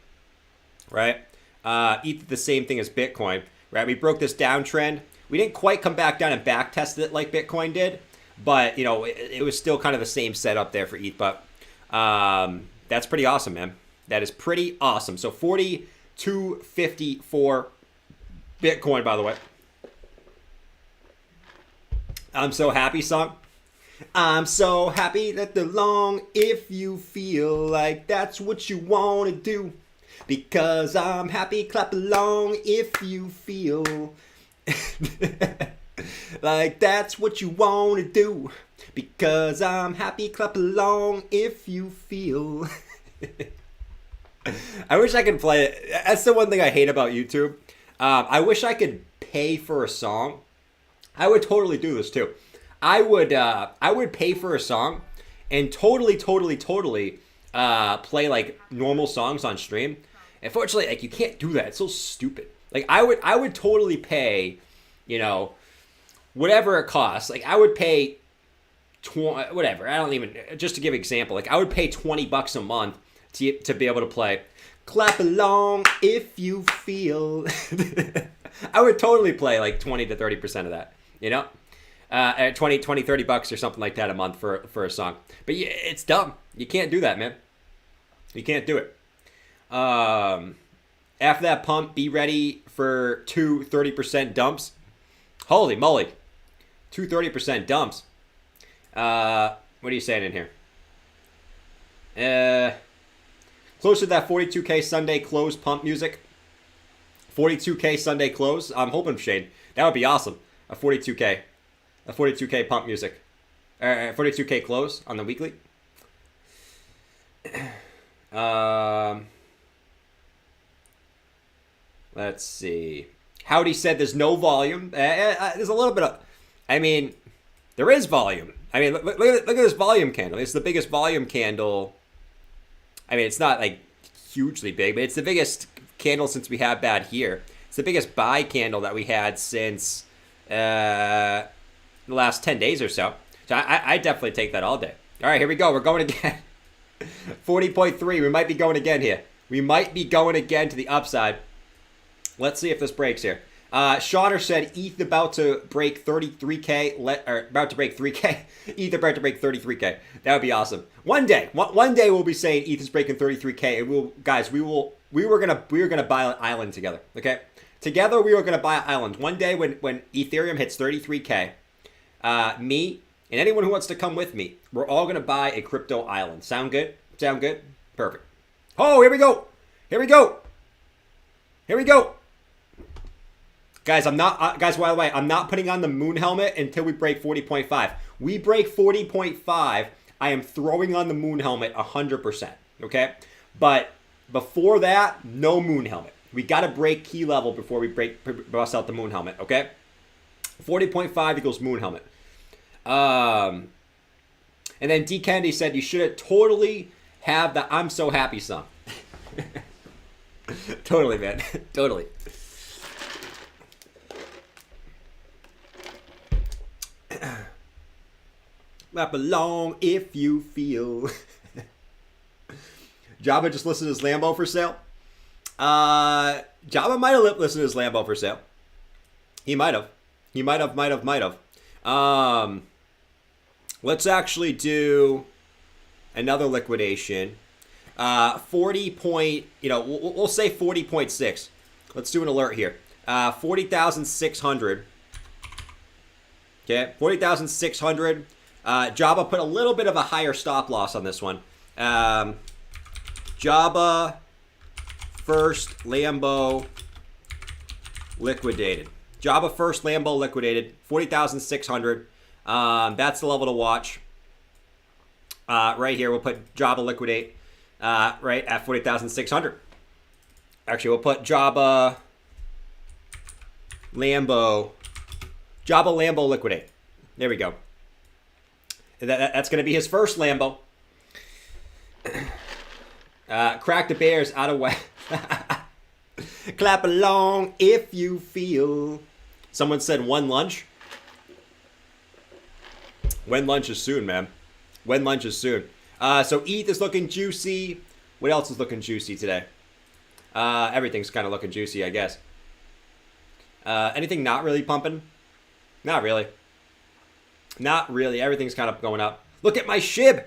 right? ETH did the same thing as Bitcoin, right? We broke this downtrend. We didn't quite come back down and back tested it like Bitcoin did, but you know, it was still kind of the same setup there for ETH. But that's pretty awesome, man. That is pretty awesome. So 42.50 for Bitcoin, by the way. I'm so happy song. I'm so happy that the long, if you feel like that's what you want to do. Because I'm happy, clap along if you feel like that's what you want to do. Because I'm happy, clap along if you feel. I wish I could play it. That's the one thing I hate about YouTube. I wish I could pay for a song. I would totally do this too. I would pay for a song and totally play like normal songs on stream. Unfortunately, like you can't do that. It's so stupid. Like I would totally pay, you know, whatever it costs. Like I would pay whatever. I don't even, just to give an example, like I would pay $20 a month to be able to play Clap along if you feel. I would totally play like 20 to 30% of that, you know? At 20, $30 or something like that a month for a song. But yeah, it's dumb. You can't do that, man. You can't do it. After that pump, be ready for 30% dumps. Holy moly. 30% dumps. What are you saying in here? Closer to that 42K Sunday close pump music. 42K Sunday close. I'm hoping, Shane. That would be awesome. A 42K pump music. 42K close on the weekly. Let's see. Howdy said there's no volume. There's a little bit of... I mean, there is volume. I mean, look at this volume candle. It's the biggest volume candle. I mean, it's not like hugely big, but it's the biggest candle since we have bad here. It's the biggest buy candle that we had since the last 10 days or so. So I definitely take that all day. All right, here we go. We're going again. 40.3. We might be going again here. We might be going again to the upside. Let's see if this breaks here. Shauner said ETH about to break 33K. About to break 3K. ETH about to break 33K. That would be awesome. One day we'll be saying ETH is breaking 33K, and we were gonna buy an island together. Okay, together we were gonna buy an island. One day when Ethereum hits 33K, me and anyone who wants to come with me, we're all gonna buy a crypto island. Sound good? Sound good? Perfect. Oh, here we go. Here we go. Here we go. Guys, guys, by the way, I'm not putting on the moon helmet until we break 40.5. We break 40.5, I am throwing on the moon helmet 100%, okay? But before that, no moon helmet. We got to break key level before we bust out the moon helmet, okay? 40.5 equals moon helmet. And then D. Kennedy said you should have totally have the I'm So Happy song. Totally, man. Totally. Clap along if you feel. Jabba just listed his Lambo for sale. Jabba might have listed his Lambo for sale. He might have. Let's actually do another liquidation. 40 point, we'll say 40.6. Let's do an alert here. 40,600. Okay, 40,600. Jabba put a little bit of a higher stop loss on this one. Jabba first Lambo liquidated. Jabba first Lambo liquidated. 40,600. That's the level to watch. Right here, we'll put Jabba liquidate right at 40,600. Actually, we'll put Jabba Lambo liquidate. There we go. That's going to be his first Lambo. Crack the bears out of way. Clap along if you feel. Someone said one lunch. When lunch is soon, man. When lunch is soon. So ETH is looking juicy. What else is looking juicy today? Everything's kind of looking juicy, I guess. Anything not really pumping? Not really. Not really. Everything's kind of going up. Look at my SHIB.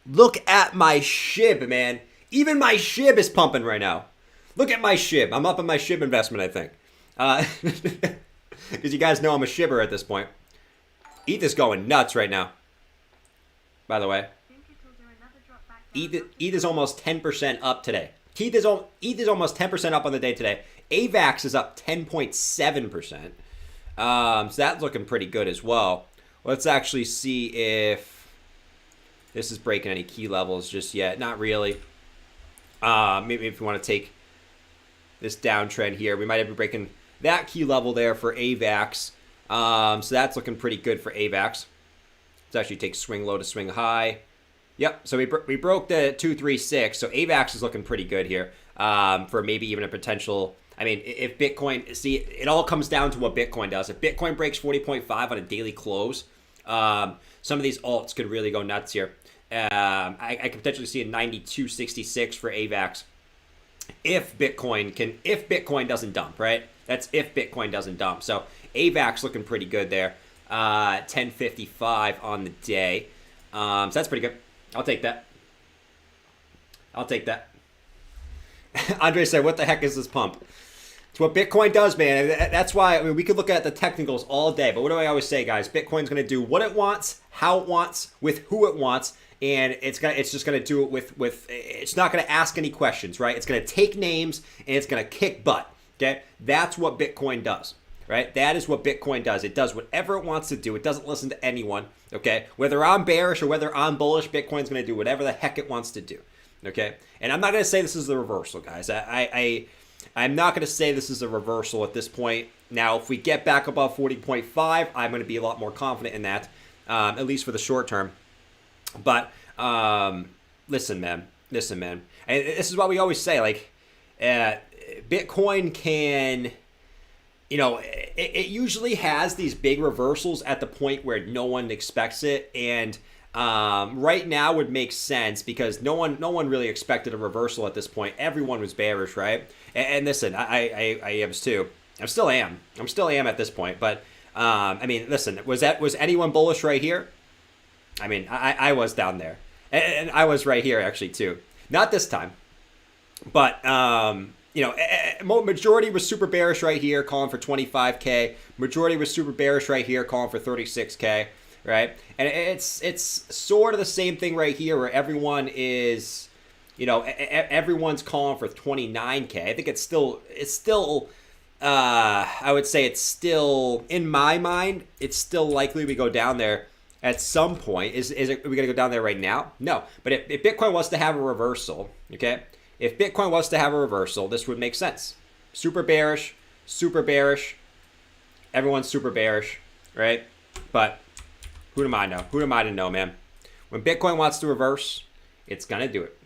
Look at my SHIB, man. Even my SHIB is pumping right now. Look at my SHIB. I'm up in my SHIB investment, I think. Because you guys know I'm a SHIBber at this point. ETH is going nuts right now. By the way. ETH is almost 10% up today. ETH is almost 10% up on the day today. AVAX is up 10.7%. So that's looking pretty good as well. Let's actually see if this is breaking any key levels just yet. Not really. Maybe if you want to take this downtrend here, we might be breaking that key level there for AVAX. So that's looking pretty good for AVAX. Let's actually take swing low to swing high. Yep, so we broke the 236, so AVAX is looking pretty good here for maybe even a potential. I mean, if Bitcoin, see, it all comes down to what Bitcoin does. If Bitcoin breaks 40.5 on a daily close, some of these alts could really go nuts here. I could potentially see a 92.66 for AVAX if Bitcoin doesn't dump, right? That's if Bitcoin doesn't dump. So AVAX looking pretty good there. 10.55 on the day. So that's pretty good. I'll take that. Andre said, what the heck is this pump? It's what Bitcoin does, man. That's why, I mean, we could look at the technicals all day, but what do I always say, guys? Bitcoin's going to do what it wants, how it wants, with who it wants, and it's just going to do it with it's not going to ask any questions, right? It's going to take names and it's going to kick butt, okay? That's what Bitcoin does, right? That is what Bitcoin does. It does whatever it wants to do. It doesn't listen to anyone, okay? Whether I'm bearish or whether I'm bullish, Bitcoin's going to do whatever the heck it wants to do, okay? And I'm not going to say this is the reversal, guys. I'm not going to say this is a reversal at this point. Now, if we get back above 40.5, I'm going to be a lot more confident in that, at least for the short term. But listen, man. And this is what we always say. Like, Bitcoin can, it usually has these big reversals at the point where no one expects it. And right now would make sense because no one really expected a reversal at this point. Everyone was bearish, right? And listen, I am too. I still am at this point. But I mean, listen, was anyone bullish right here? I mean, I was down there, and I was right here actually too. Not this time, but majority was super bearish right here, calling for 25K. Majority was super bearish right here, calling for 36K. Right, and it's sort of the same thing right here, where everyone is, everyone's calling for 29K. I think it's still. I would say it's still, in my mind, it's still likely we go down there at some point. Are we gonna go down there right now? No, but if Bitcoin wants to have a reversal, okay, if Bitcoin wants to have a reversal, this would make sense. Super bearish, everyone's super bearish, right? But who am I to know, man? When Bitcoin wants to reverse, it's gonna do it.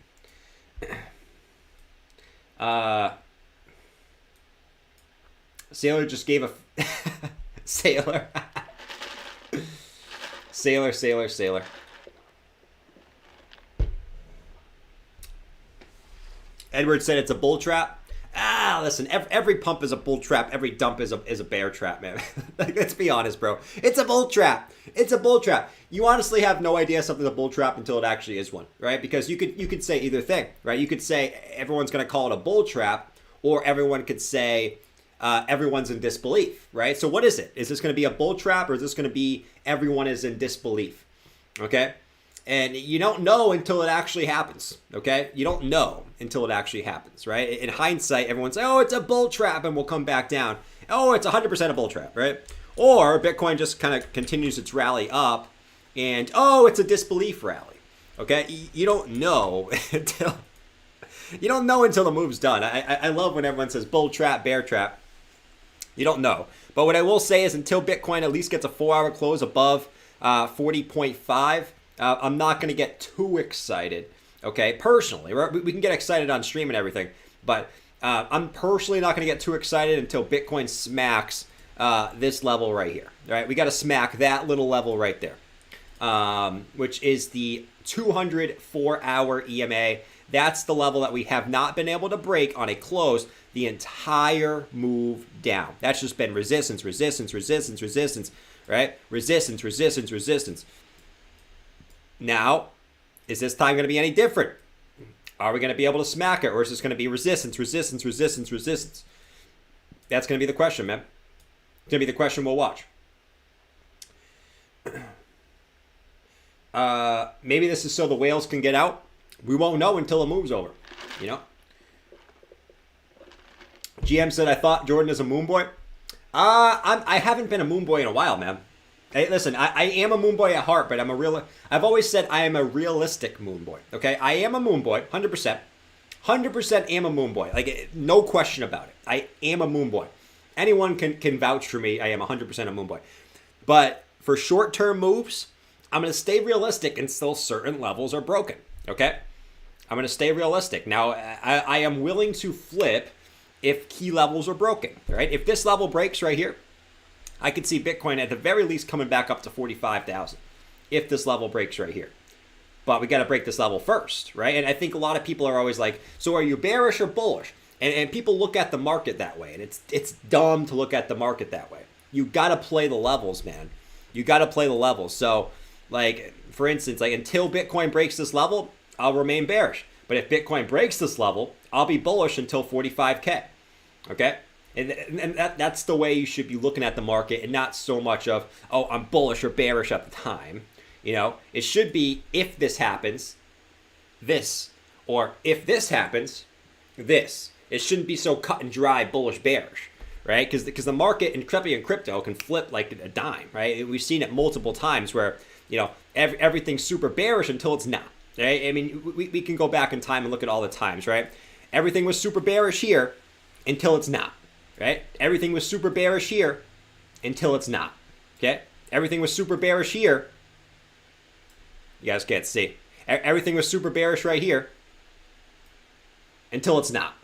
Sailor just gave a sailor. Sailor. Edward said it's a bull trap. Listen, every pump is a bull trap. Every dump is a bear trap, man. Like, let's be honest, bro. It's a bull trap. You honestly have no idea something's a bull trap until it actually is one, right? Because you could say either thing, right? You could say everyone's going to call it a bull trap, or everyone could say everyone's in disbelief, right? So what is it? Is this going to be a bull trap, or is this going to be everyone is in disbelief? Okay? And you don't know until it actually happens, okay? You don't know until it actually happens, right? In hindsight, everyone's like, oh, it's a bull trap, and we'll come back down. Oh, it's 100% a bull trap, right? Or Bitcoin just kind of continues its rally up, and, oh, it's a disbelief rally, okay? You don't know until the move's done. I love when everyone says bull trap, bear trap. You don't know. But what I will say is until Bitcoin at least gets a 4-hour close above 40.5, I'm not going to get too excited, okay? Personally, we can get excited on stream and everything, but I'm personally not going to get too excited until Bitcoin smacks this level right here, right? We got to smack that little level right there, which is the 204-hour EMA. That's the level that we have not been able to break on a close the entire move down. That's just been resistance, right? Resistance. Now, is this time going to be any different? Are we going to be able to smack it, or is this going to be resistance? That's going to be the question, man. It's going to be the question we'll watch. Maybe this is so the whales can get out. We won't know until the move's over, GM said, I thought Jordan is a moon boy. I haven't been a moon boy in a while, man. Hey, listen, I am a moon boy at heart, but I've always said I am a realistic moon boy, okay? I am a moon boy, 100%. 100% am a moon boy. Like, no question about it. I am a moon boy. Anyone can vouch for me. I am 100% a moon boy. But for short-term moves, I'm going to stay realistic until certain levels are broken, okay? I'm going to stay realistic. Now, I am willing to flip if key levels are broken, right? If this level breaks right here, I could see Bitcoin at the very least coming back up to 45,000 if this level breaks right here. but we got to break this level first, right? And I think a lot of people are always like, so are you bearish or bullish? And people look at the market that way, and it's dumb to look at the market that way. You got to play the levels, man. You got to play the levels. So, like, for instance, like until Bitcoin breaks this level, I'll remain bearish. But if Bitcoin breaks this level, I'll be bullish until 45K. Okay? And that's the way you should be looking at the market, and not so much of, oh, I'm bullish or bearish at the time. You know, it should be, if this happens, this, or if this happens, this. It shouldn't be so cut and dry, bullish, bearish, right? Because the market in crypto can flip like a dime, right? We've seen it multiple times where, you know, everything's super bearish until it's not, right? I mean, we can go back in time and look at all the times, right? Everything was super bearish here until it's not, right? Everything was super bearish here until it's not, okay? Everything was super bearish here. You guys can't see. Everything was super bearish right here until it's not.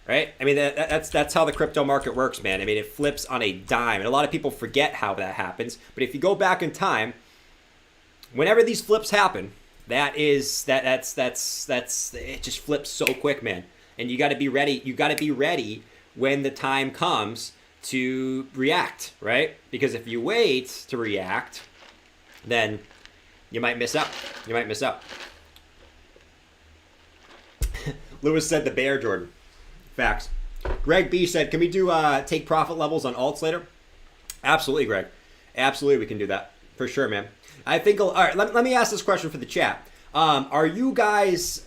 Right? I mean, that's how the crypto market works, man. I mean, it flips on a dime. And a lot of people forget how that happens. But if you go back in time, whenever these flips happen, that's it just flips so quick, man. And you got to be ready. You got to be ready when the time comes to react, right? Because if you wait to react, then you might miss out. You might miss out. Lewis said the bear, Jordan. Facts. Greg B said, can we do take profit levels on alts later? Absolutely, Greg. Absolutely, we can do that. For sure, man. I think, all right, let me ask this question for the chat. Are you guys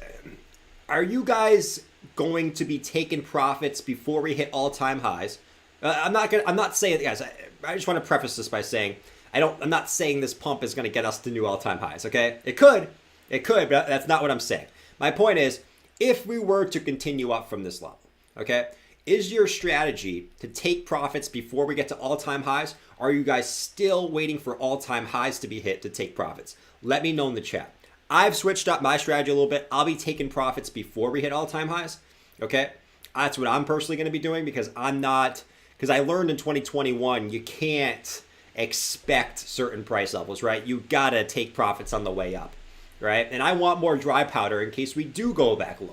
going to be taking profits before we hit all-time highs? I'm not saying, guys, I just want to preface this by saying, I'm not saying this pump is going to get us to new all-time highs, okay? It could, but that's not what I'm saying. My point is, if we were to continue up from this level, okay, is your strategy to take profits before we get to all-time highs? Are you guys still waiting for all-time highs to be hit to take profits? Let me know in the chat. I've switched up my strategy a little bit. I'll be taking profits before we hit all-time highs, okay? That's what I'm personally going to be doing, because I learned in 2021 you can't expect certain price levels, right? You got to take profits on the way up, right? And I want more dry powder in case we do go back lower.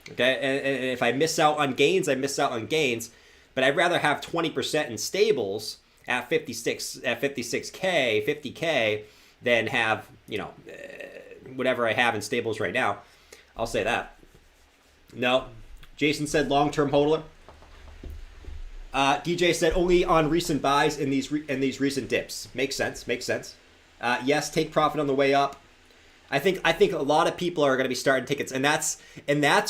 Okay, and if I miss out on gains, I miss out on gains. But I'd rather have 20% in stables at 56K, 50K, than have, you know, whatever I have in stables right now. I'll say that. No, Jason said long-term hodler. DJ said only on recent buys in these recent dips. Makes sense. Yes, take profit on the way up. I think a lot of people are going to be starting tickets, and that's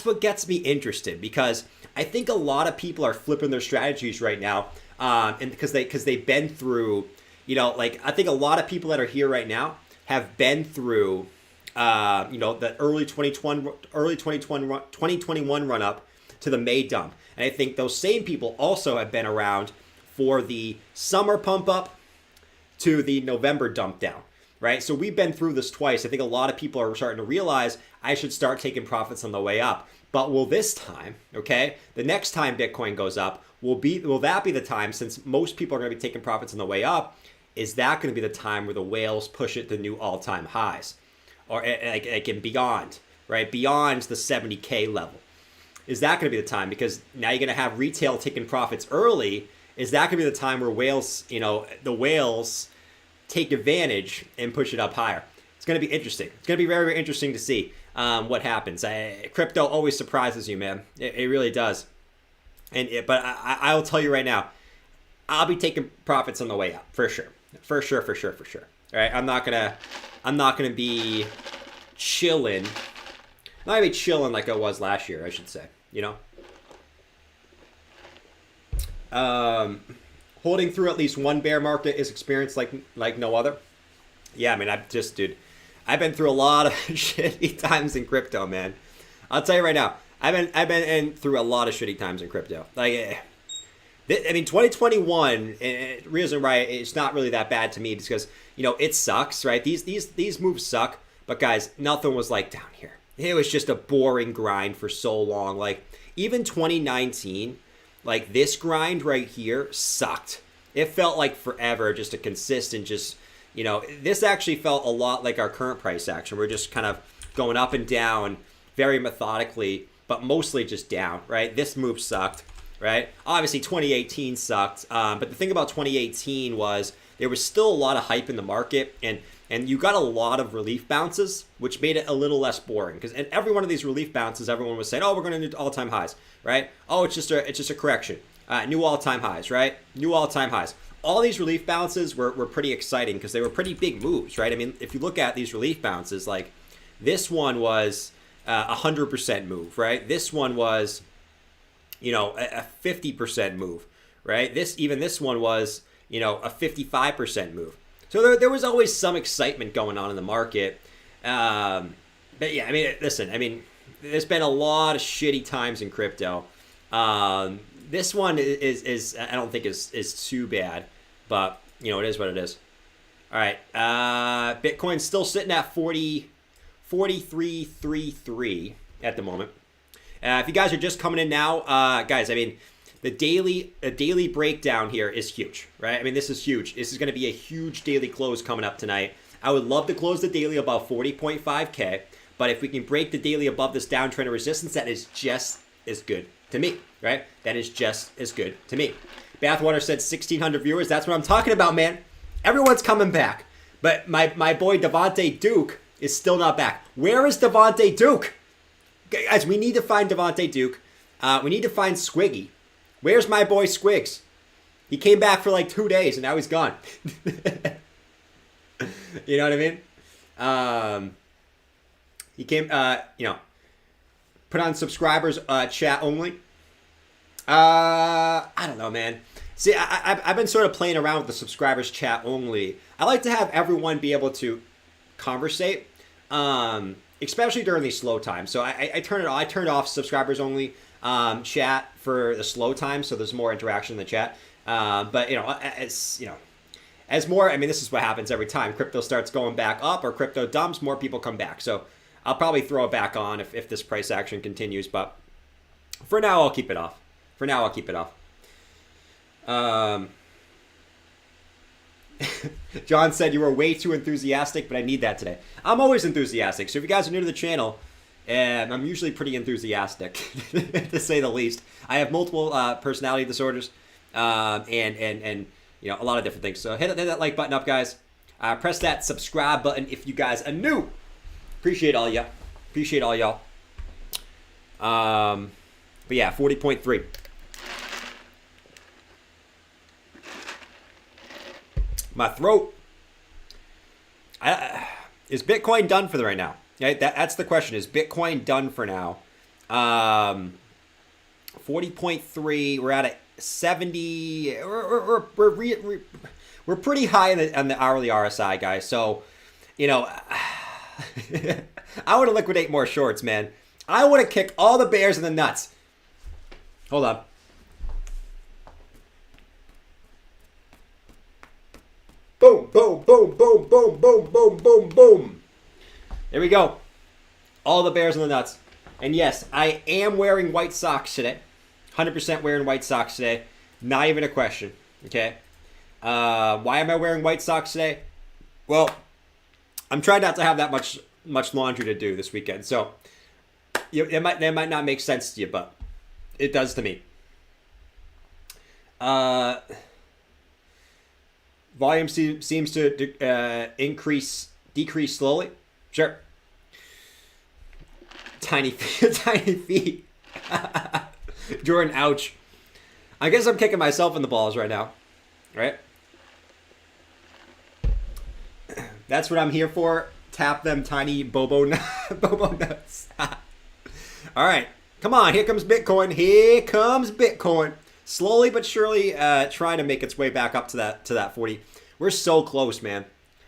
what gets me interested, because I think a lot of people are flipping their strategies right now, and because they've been through, you know, like I think a lot of people that are here right now have been through, you know, the early 2021 run up to the May dump, and I think those same people also have been around for the summer pump up to the November dump down. Right? So we've been through this twice. I think a lot of people are starting to realize I should start taking profits on the way up. But will this time, okay, the next time Bitcoin goes up, will that be the time, since most people are going to be taking profits on the way up, is that going to be the time where the whales push it to new all-time highs? Or like and beyond, right? Beyond the 70K level. Is that going to be the time? Because now you're going to have retail taking profits early. Is that going to be the time where whales, you know, the whales take advantage and push it up higher? It's going to be interesting. It's going to be very, very interesting to see what happens. Crypto always surprises you, man. It really does. But I'll tell you right now, I'll be taking profits on the way up for sure. For sure. All right, I'm not gonna be chilling. Not gonna be chilling like I was last year, I should say. You know. Holding through at least one bear market is experienced like no other. Yeah, I mean, I've been through a lot of shitty times in crypto, man. I'll tell you right now, I've been through a lot of shitty times in crypto. Like, I mean, 2021, and reason why it's not really that bad to me is because, you know, it sucks, right? These moves suck, but guys, nothing was like down here. It was just a boring grind for so long. Like, even 2019. Like, this grind right here sucked. It felt like forever, just a consistent, just, you know, this actually felt a lot like our current price action. We're just kind of going up and down very methodically, but mostly just down, right? This move sucked, right? Obviously, 2018 sucked, but the thing about 2018 was there was still a lot of hype in the market, and you got a lot of relief bounces, which made it a little less boring. Because in every one of these relief bounces, everyone was saying, "Oh, we're going to do all-time highs," right? "Oh, it's just a correction, new all-time highs," right? New all-time highs. All these relief bounces were pretty exciting because they were pretty big moves, right? I mean, if you look at these relief bounces, like this one was 100% move, right? This one was, a 50% move, right? This one was, a 55% move. So there was always some excitement going on in the market. But yeah, I mean, listen, there's been a lot of shitty times in crypto. This one is I don't think is too bad, but it is what it is. All right, Bitcoin's still sitting at 43.33 at the moment. If you guys are just coming in now, guys, the daily breakdown here is huge, right? This is huge. This is going to be a huge daily close coming up tonight. I would love to close the daily above 40.5K, but if we can break the daily above this downtrend of resistance, that is just as good to me, right? That is just as good to me. Bathwater said 1,600 viewers. That's what I'm talking about, man. Everyone's coming back, but my boy Devontae Duke is still not back. Where is Devontae Duke? Guys, we need to find Devontae Duke. We need to find Squiggy. Where's my boy Squigs? He came back for like 2 days and now he's gone. You know what I mean? He came, put on subscribers chat only. I don't know, man. See, I've been sort of playing around with the subscribers chat only. I like to have everyone be able to conversate, especially during these slow times. So I turned off subscribers only chat for the slow time, so there's more interaction in the chat. But as more, this is what happens every time crypto starts going back up or crypto dumps, more people come back. So I'll probably throw it back on if this price action continues, but for now I'll keep it off. John said you were way too enthusiastic, but I need that today. I'm always enthusiastic. So if you guys are new to the channel, I'm usually pretty enthusiastic, to say the least. I have multiple personality disorders, and a lot of different things. So hit that like button up, guys. Press that subscribe button if you guys are new. Appreciate all y'all. But yeah, 40.3. My throat. Is Bitcoin done for right now? Right? That's the question. Is Bitcoin done for now? 40.3. We're at a 70. We're pretty high on the hourly RSI, guys. So, I want to liquidate more shorts, man. I want to kick all the bears in the nuts. Hold on. Boom, boom, boom, boom, boom, boom, boom, boom, boom. There we go. All the bears in the nuts. And yes, I am wearing white socks today. 100% wearing white socks today. Not even a question. Okay. Why am I wearing white socks today? Well, I'm trying not to have that much laundry to do this weekend. So it might not make sense to you, but it does to me. Volume seems to decrease slowly. Sure. Tiny feet. Jordan, ouch. I guess I'm kicking myself in the balls right now. Right? That's what I'm here for. Tap them tiny bobo nuts. All right. Come on. Here comes Bitcoin. Slowly but surely trying to make its way back up to that 40. We're so close, man.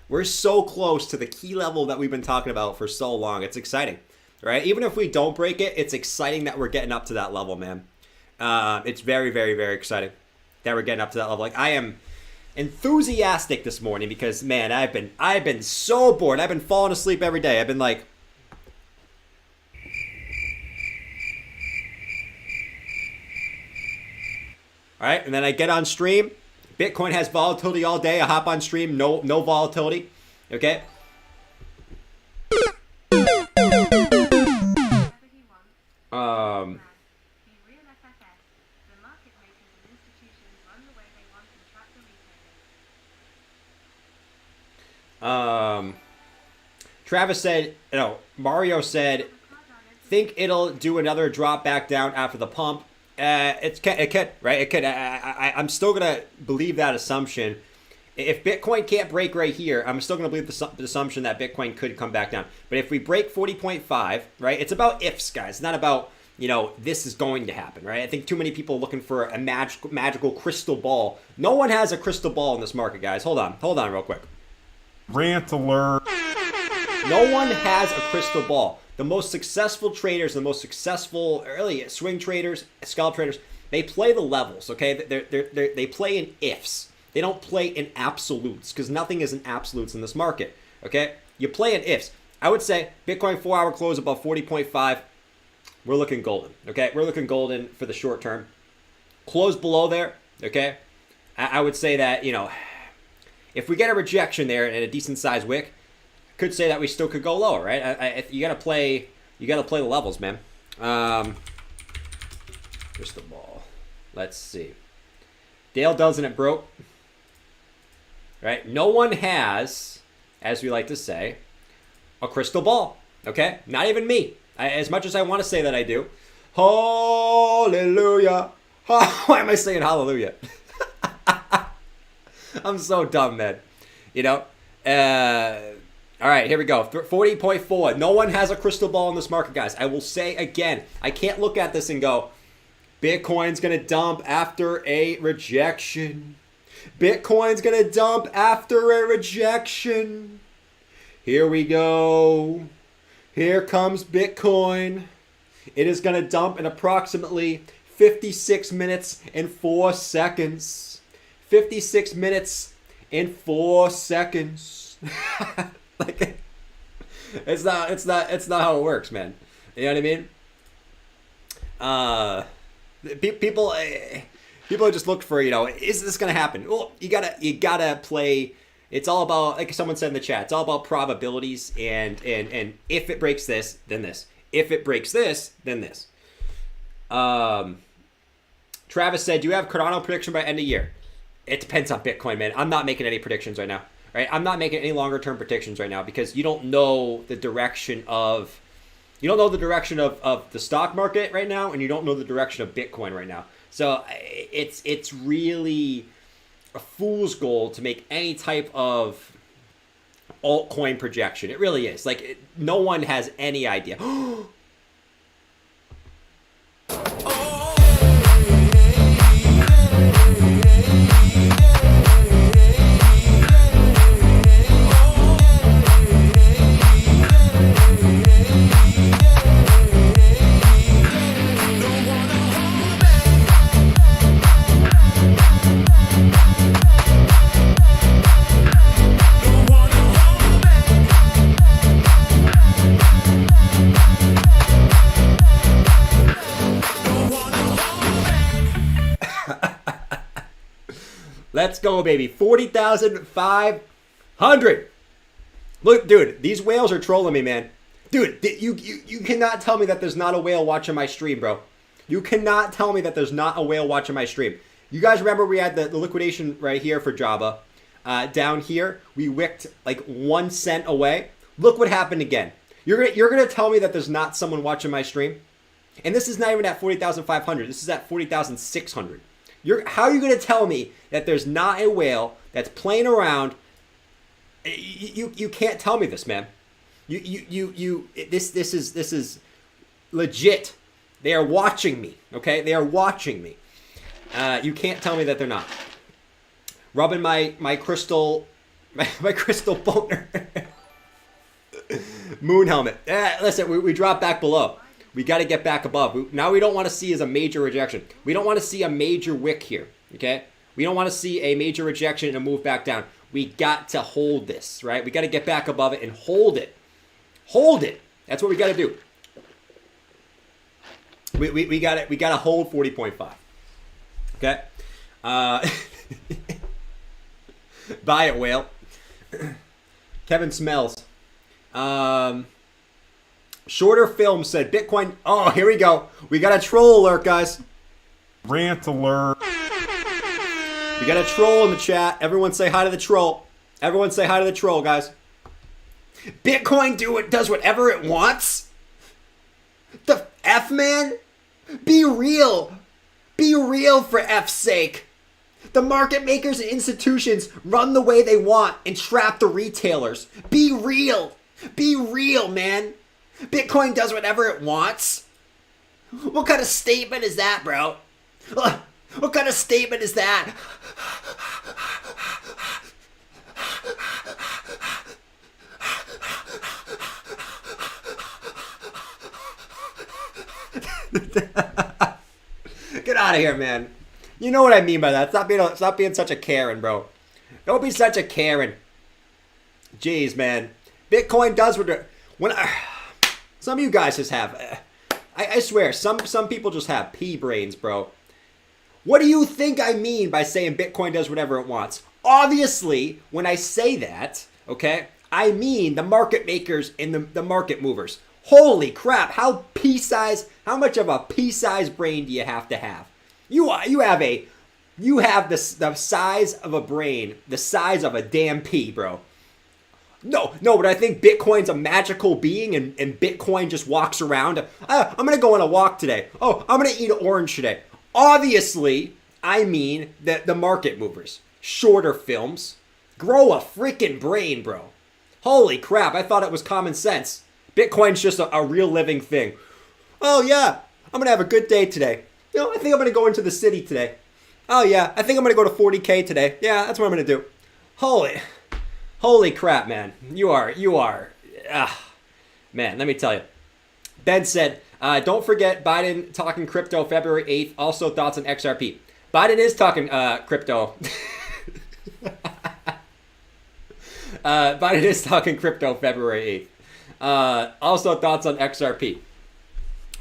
We're so close to the key level that we've been talking about for so long. It's exciting, right? Even if we don't break it, it's exciting that we're getting up to that level, man. It's very, very, very exciting that we're getting up to that level. Like, I am enthusiastic this morning because, man, I've been so bored. I've been falling asleep every day. I've been like, all right, and then I get on stream. Bitcoin has volatility all day. I hop on stream, no volatility. Okay. Um, Travis said, no, Mario said, think it'll do another drop back down after the pump. It could, right? It could. I'm still gonna believe that assumption. If Bitcoin can't break right here, I'm still gonna believe the assumption that Bitcoin could come back down. But if we break 40.5, right? It's about ifs, guys. It's not about, you know, this is going to happen, right? I think too many people are looking for a magical crystal ball. No one has a crystal ball in this market, guys. Hold on real quick. Rant alert. No one has a crystal ball. The most successful traders, the most successful early swing traders, scalp traders, they play the levels, okay? They play in ifs. They don't play in absolutes, because nothing is in absolutes in this market, okay? You play in ifs. I would say Bitcoin 4-hour close above 40.5. We're looking golden, okay? We're looking golden for the short term. Close below there, okay? I would say that, you know, if we get a rejection there and a decent sized wick, could say that we still could go lower, right? You gotta play the levels, man. Crystal ball. Let's see. Dale doesn't it broke, right? No one has, as we like to say, a crystal ball. Okay, not even me. As much as I want to say that I do. Hallelujah. Why am I saying hallelujah? I'm so dumb, man. You know. All right, here we go. 40.4. No one has a crystal ball in this market, guys. I will say again, I can't look at this and go, Bitcoin's going to dump after a rejection. Bitcoin's going to dump after a rejection. Here we go. Here comes Bitcoin. It is going to dump in approximately 56 minutes and 4 seconds. 56 minutes and 4 seconds. Like, it's not how it works, man. You know what I mean? People just look for, you know, is this gonna happen? Well, you gotta play. It's all about, like someone said in the chat, it's all about probabilities and if it breaks this, then this. If it breaks this, then this. Travis said, do you have Cardano prediction by end of year? It depends on Bitcoin, man. I'm not making any predictions right now. Right? I'm not making any longer term predictions right now because you don't know the direction of the stock market right now, and you don't know the direction of Bitcoin right now. So it's really a fool's gold to make any type of altcoin projection. It really is. Like, no one has any idea. Let's go, baby. 40,500. Look, dude, these whales are trolling me, man. Dude, you cannot tell me that there's not a whale watching my stream, bro. You cannot tell me that there's not a whale watching my stream. You guys remember we had the liquidation right here for Java. Down here, we wicked like 1 cent away. Look what happened again. You're gonna tell me that there's not someone watching my stream? And this is not even at 40,500. This is at 40,600. How are you going to tell me that there's not a whale that's playing around? You can't tell me this, man. This is legit. They are watching me. Okay, they are watching me. You can't tell me that they're not. Rubbing my crystal boner. Moon helmet. Listen, we dropped back below. We got to get back above. Now we don't want to see as a major rejection. We don't want to see a major wick here, okay? We don't want to see a major rejection and a move back down. We got to hold this, right? We got to get back above it and hold it. Hold it. That's what we got to do. We got it. We got to hold 40.5. Okay? Buy it, whale. Kevin Smells. Shorter Film said Bitcoin. Oh, here we go. We got a troll alert, guys. Rant alert. We got a troll in the chat. Everyone say hi to the troll. Everyone say hi to the troll, guys. Bitcoin does whatever it wants? The F, man? Be real. Be real, for F's sake. The market makers and institutions run the way they want and trap the retailers. Be real. Be real, man. Bitcoin does whatever it wants? What kind of statement is that, bro? What kind of statement is that? Get out of here, man. You know what I mean by that. Stop being such a Karen, bro. Don't be such a Karen. Jeez, man. Bitcoin does what some of you guys just have. I swear, some people just have pea brains, bro. What do you think I mean by saying Bitcoin does whatever it wants? Obviously, when I say that, okay, I mean the market makers and the market movers. Holy crap, how much of a pea-sized brain do you have to have? You have the size of a brain, the size of a damn pea, bro. No, but I think Bitcoin's a magical being and Bitcoin just walks around. I'm going to go on a walk today. Oh, I'm going to eat an orange today. Obviously, I mean the market movers. Shorter Films. Grow a freaking brain, bro. Holy crap, I thought it was common sense. Bitcoin's just a real living thing. Oh yeah, I'm going to have a good day today. I think I'm going to go into the city today. Oh yeah, I think I'm going to go to 40K today. Yeah, that's what I'm going to do. Holy crap, man. You are. Man, let me tell you. Ben said, don't forget Biden talking crypto February 8th. Also thoughts on XRP. Biden is talking crypto. Biden is talking crypto February 8th. Also thoughts on XRP.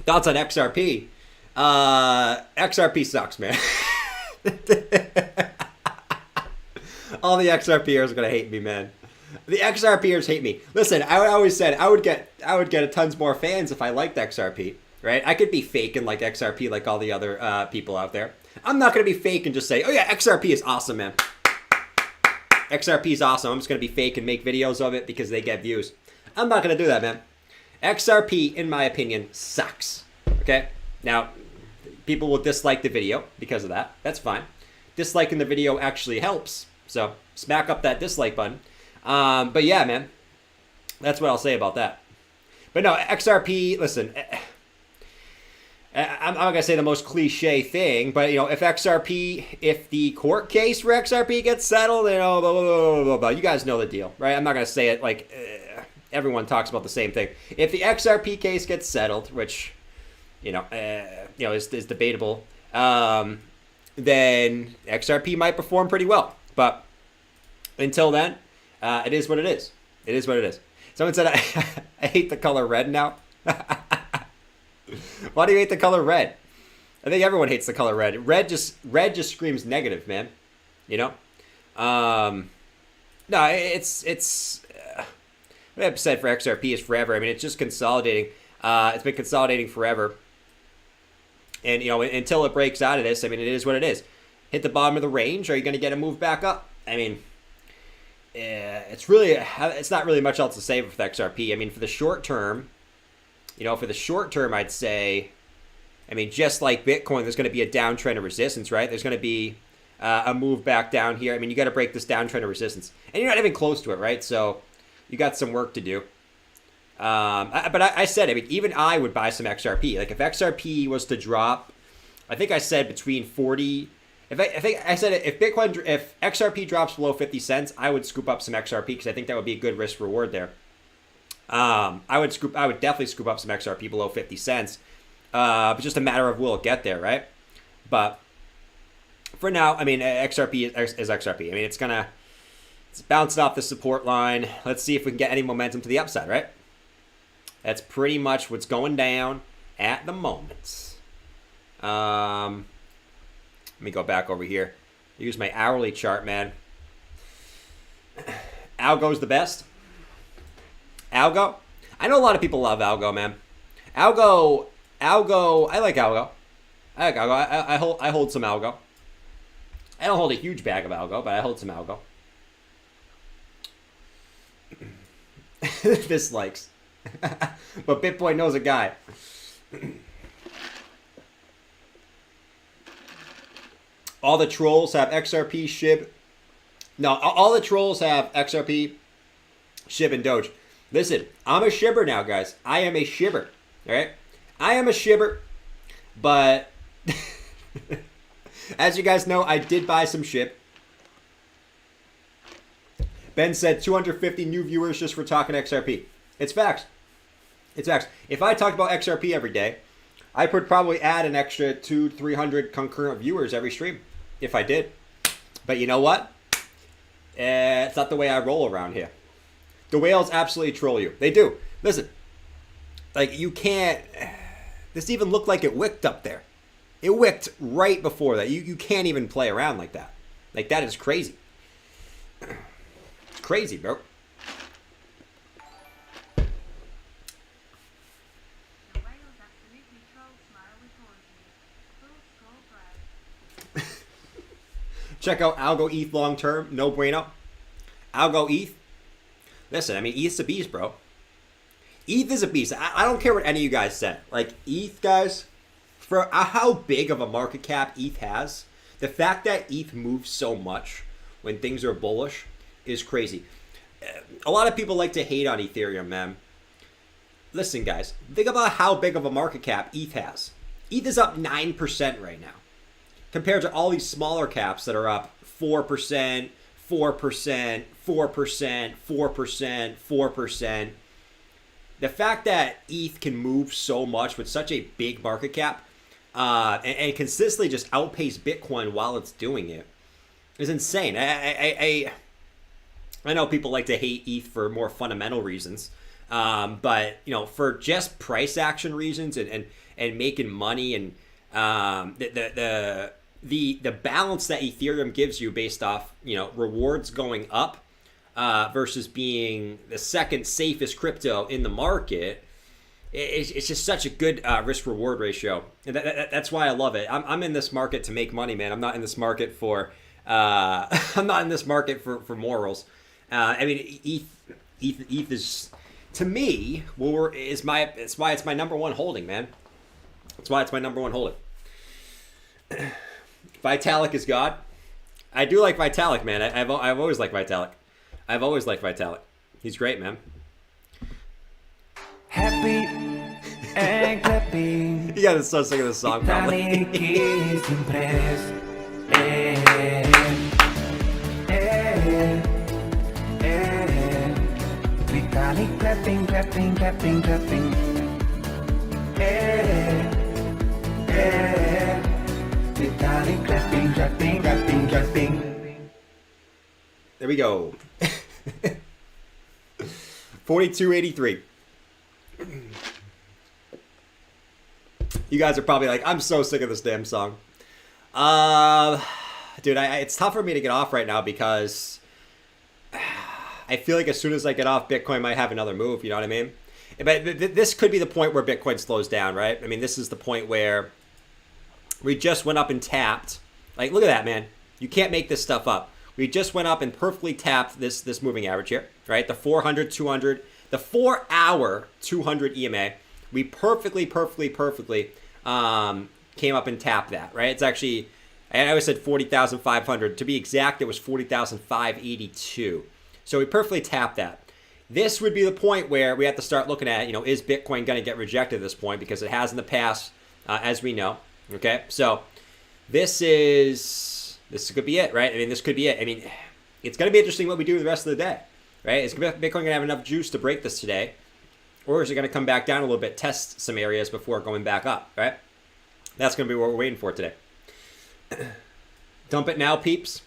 Thoughts on XRP. XRP sucks, man. All the XRPers are gonna hate me, man. The XRPers hate me. Listen, I always said I would get tons more fans if I liked XRP, right? I could be fake and like XRP like all the other people out there. I'm not gonna be fake and just say, oh yeah, XRP is awesome, man. XRP is awesome. I'm just gonna be fake and make videos of it because they get views. I'm not gonna do that, man. XRP, in my opinion, sucks. Okay? Now, people will dislike the video because of that. That's fine. Disliking the video actually helps. So, smack up that dislike button. But yeah, man. That's what I'll say about that. But no, XRP, listen. I'm not going to say the most cliche thing, but, if the court case for XRP gets settled, blah, blah, blah, blah, blah, you guys know the deal, right? I'm not going to say it like everyone talks about the same thing. If the XRP case gets settled, which, is debatable, then XRP might perform pretty well. But until then, it is what it is. It is what it is. Someone said, I hate the color red now. Why do you hate the color red? I think everyone hates the color red. Red just screams negative, man. No, it's what I've said for XRP is forever. I mean, it's just consolidating. It's been consolidating forever. And, until it breaks out of this, I mean, it is what it is. Hit the bottom of the range, are you going to get a move back up? I mean, it's not really much else to say for the XRP. I mean, for the short term, I'd say, I mean, just like Bitcoin, there's going to be a downtrend of resistance, right? There's going to be a move back down here. I mean, you got to break this downtrend of resistance. And you're not even close to it, right? So you got some work to do. But I said, I mean, even I would buy some XRP. Like if XRP was to drop, I think I said between 40. If XRP drops below 50 cents, I would scoop up some XRP because I think that would be a good risk reward there. I would definitely scoop up some XRP below 50 cents. But just a matter of will it get there, right? But for now, I mean, XRP is XRP. I mean, it's bouncing off the support line. Let's see if we can get any momentum to the upside, right? That's pretty much what's going down at the moment. Let me go back over here. Use my hourly chart, man. Algo's the best. Algo? I know a lot of people love algo, man. Algo. I like algo. I hold some algo. I don't hold a huge bag of algo, but I hold some algo. Dislikes. But Bitboy knows a guy. All the trolls have XRP, SHIB. No, all the trolls have XRP, SHIB, and Doge. Listen, I'm a shibber now, guys. I am a shibber. All right? I am a shibber. But as you guys know, I did buy some SHIB. Ben said 250 new viewers just for talking XRP. It's facts. It's facts. If I talked about XRP every day, I could probably add an extra 200-300 concurrent viewers every stream if I did. But you know what? It's not the way I roll around here. The whales absolutely troll you. They do. Listen, like you can't. This even looked like it wicked up there. It wicked right before that. You can't even play around like that. Like that is crazy. It's crazy, bro. Check out Algo ETH long term. No bueno. Algo ETH. Listen, I mean, ETH's a beast, bro. ETH is a beast. I don't care what any of you guys said. Like, ETH, guys, for how big of a market cap ETH has, the fact that ETH moves so much when things are bullish is crazy. A lot of people like to hate on Ethereum, man. Listen, guys, think about how big of a market cap ETH has. ETH is up 9% right now, compared to all these smaller caps that are up 4%, 4%, 4%, 4%, 4%. The fact that ETH can move so much with such a big market cap and consistently just outpace Bitcoin while it's doing it is insane. I know people like to hate ETH for more fundamental reasons, but you know, for just price action reasons and making money and the balance that Ethereum gives you based off, you know, rewards going up versus being the second safest crypto in the market, it's just such a good risk reward ratio, and that's why I love it. I'm in this market to make money, man. I'm not in this market for for morals. I mean, ETH is, to me, it's why it's my number one holding, man. That's why it's my number one holding. Vitalik is God. I do like Vitalik, man. I've always liked Vitalik. I've always liked Vitalik. He's great, man. Happy and clapping. You gotta start singing this song, probably. Vitalik is impressed. Vitalik clapping, clapping, clapping, clapping. Vitalik clapping, clapping, clapping, clapping. There we go. 4283. You guys are probably like, I'm so sick of this damn song. Dude, it's tough for me to get off right now because I feel like as soon as I get off, Bitcoin might have another move. You know what I mean? But this could be the point where Bitcoin slows down, right? I mean, this is the point where we just went up and tapped. Like, look at that, man. You can't make this stuff up. We just went up and perfectly tapped this moving average here, right? The 400, 200, the 4-hour 200 EMA. We perfectly came up and tapped that, right? It's actually, I always said 40,500. To be exact, it was 40,582. So we perfectly tapped that. This would be the point where we have to start looking at, you know, is Bitcoin going to get rejected at this point? Because it has in the past, as we know. Okay, so this could be it, right? I mean, this could be it. I mean, it's going to be interesting what we do the rest of the day, right? Is Bitcoin going to have enough juice to break this today? Or is it going to come back down a little bit, test some areas before going back up, right? That's going to be what we're waiting for today. Dump it now, peeps.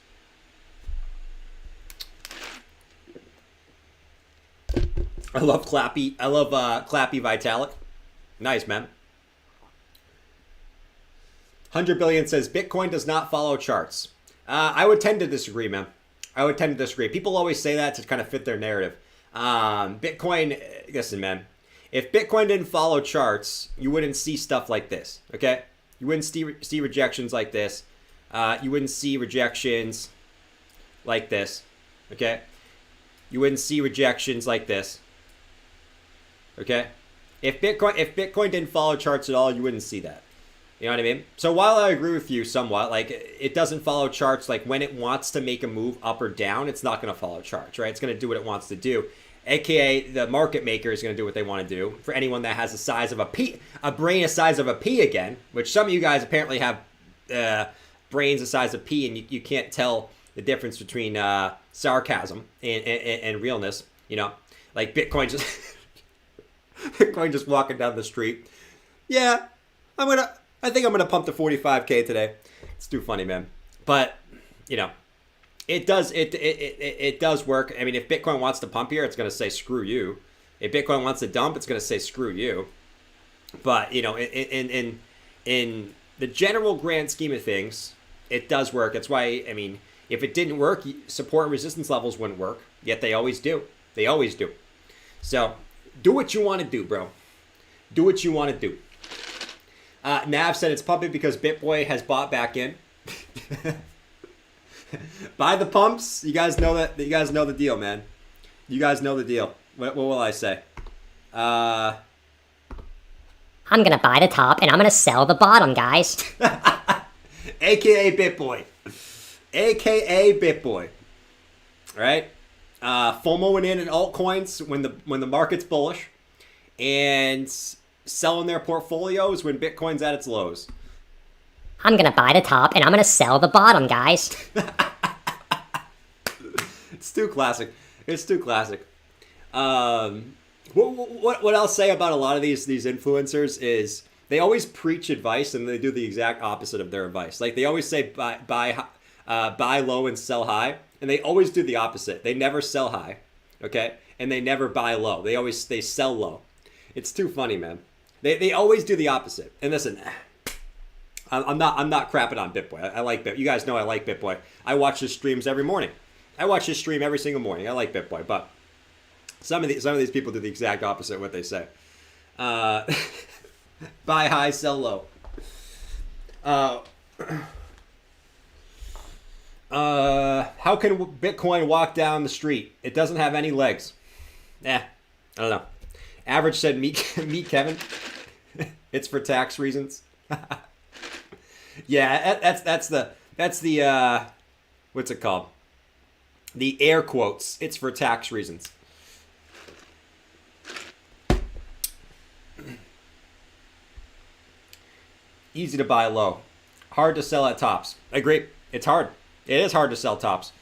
I love Clappy. I love Clappy Vitalik. Nice, man. 100 Billion says, Bitcoin does not follow charts. I would tend to disagree, man. I would tend to disagree. People always say that to kind of fit their narrative. Bitcoin, listen, man. If Bitcoin didn't follow charts, you wouldn't see stuff like this, okay? You wouldn't see rejections like this. You wouldn't see rejections like this, okay? You wouldn't see rejections like this, okay? If Bitcoin didn't follow charts at all, you wouldn't see that. You know what I mean? So while I agree with you somewhat, like it doesn't follow charts, like when it wants to make a move up or down, it's not going to follow charts, right? It's going to do what it wants to do. AKA the market maker is going to do what they want to do. For anyone that has the size of a pea, a brain the size of a pea again, which some of you guys apparently have brains the size of pea, and you can't tell the difference between sarcasm and realness. You know, like Bitcoin just Bitcoin just walking down the street. Yeah, I think I'm gonna pump to 45K today. It's too funny, man. But you know, it does work. I mean, if Bitcoin wants to pump here, it's gonna say screw you. If Bitcoin wants to dump, it's gonna say screw you. But you know, in the general grand scheme of things, it does work. That's why, I mean, if it didn't work, support and resistance levels wouldn't work. Yet they always do. They always do. So do what you want to do, bro. Do what you want to do. Nav said it's pumping because BitBoy has bought back in. Buy the pumps. You guys know that. You guys know the deal, man. You guys know the deal. What will I say? I'm gonna buy the top and I'm gonna sell the bottom, guys. AKA BitBoy. AKA BitBoy. All right. FOMOing in altcoins when the market's bullish, and selling their portfolios when Bitcoin's at its lows. I'm gonna buy the top and I'm gonna sell the bottom, guys. It's too classic. It's too classic. What I'll say about a lot of these influencers is they always preach advice and they do the exact opposite of their advice. Like they always say buy low and sell high, and they always do the opposite. They never sell high, okay, and they never buy low. They sell low. It's too funny, man. They always do the opposite. And listen, I'm not crapping on BitBoy. I like Bit. You guys know I like BitBoy. I watch his streams every morning. I watch his stream every single morning. I like BitBoy, but some of these people do the exact opposite of what they say. Buy high, sell low. How can Bitcoin walk down the street? It doesn't have any legs. I don't know. Average said meet Kevin. It's for tax reasons. Yeah, that's the what's it called? The air quotes. It's for tax reasons. Easy to buy low. Hard to sell at tops. I agree. It's hard. It is hard to sell tops.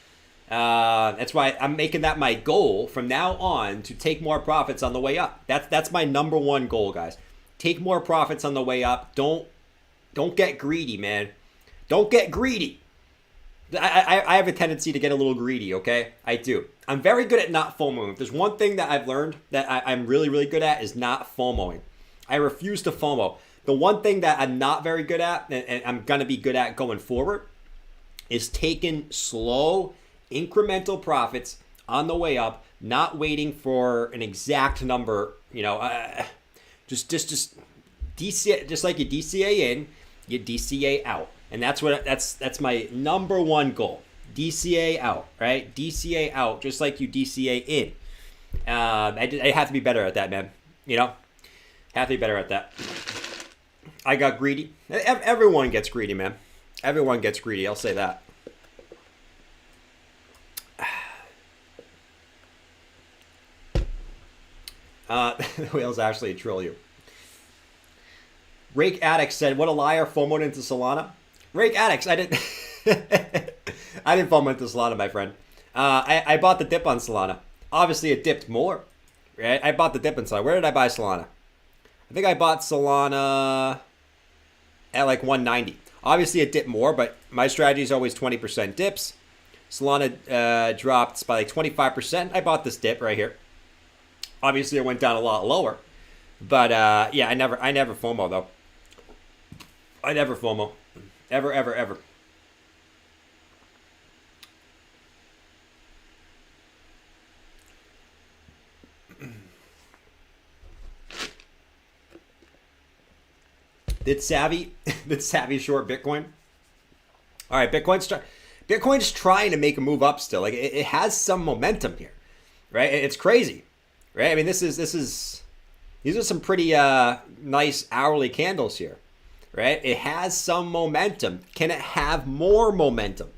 That's why I'm making that my goal from now on to take more profits on the way up. That's my number one goal, guys. Take more profits on the way up. Don't get greedy, man. Don't get greedy. I have a tendency to get a little greedy, okay? I do. I'm very good at not FOMOing. If there's one thing that I've learned that I'm really, really good at is not FOMOing. I refuse to FOMO. The one thing that I'm not very good at, and I'm going to be good at going forward, is taking slow, incremental profits on the way up, not waiting for an exact number, you know, just DCA, just like you DCA in, you DCA out. And that's my number one goal. DCA out, right? DCA out, just like you DCA in. I have to be better at that, man. You know, have to be better at that. I got greedy. Everyone gets greedy, man. Everyone gets greedy. I'll say that. The whales actually troll you. Rake Addict said, "What a liar! FOMOed into Solana." Rake Addicts, I didn't. I didn't FOMO into Solana, my friend. I bought the dip on Solana. Obviously, it dipped more. Right? I bought the dip on Solana. Where did I buy Solana? I think I bought Solana at like 190. Obviously, it dipped more, but my strategy is always 20% dips. Solana dropped by like 25%. I bought this dip right here. Obviously, it went down a lot lower. But yeah, I never FOMO though. I never FOMO. Ever, ever, ever. Did Savvy short Bitcoin? All right, Bitcoin's trying to make a move up still. Like it has some momentum here, right? It's crazy, right? I mean, these are some pretty nice hourly candles here, right? It has some momentum. Can it have more momentum?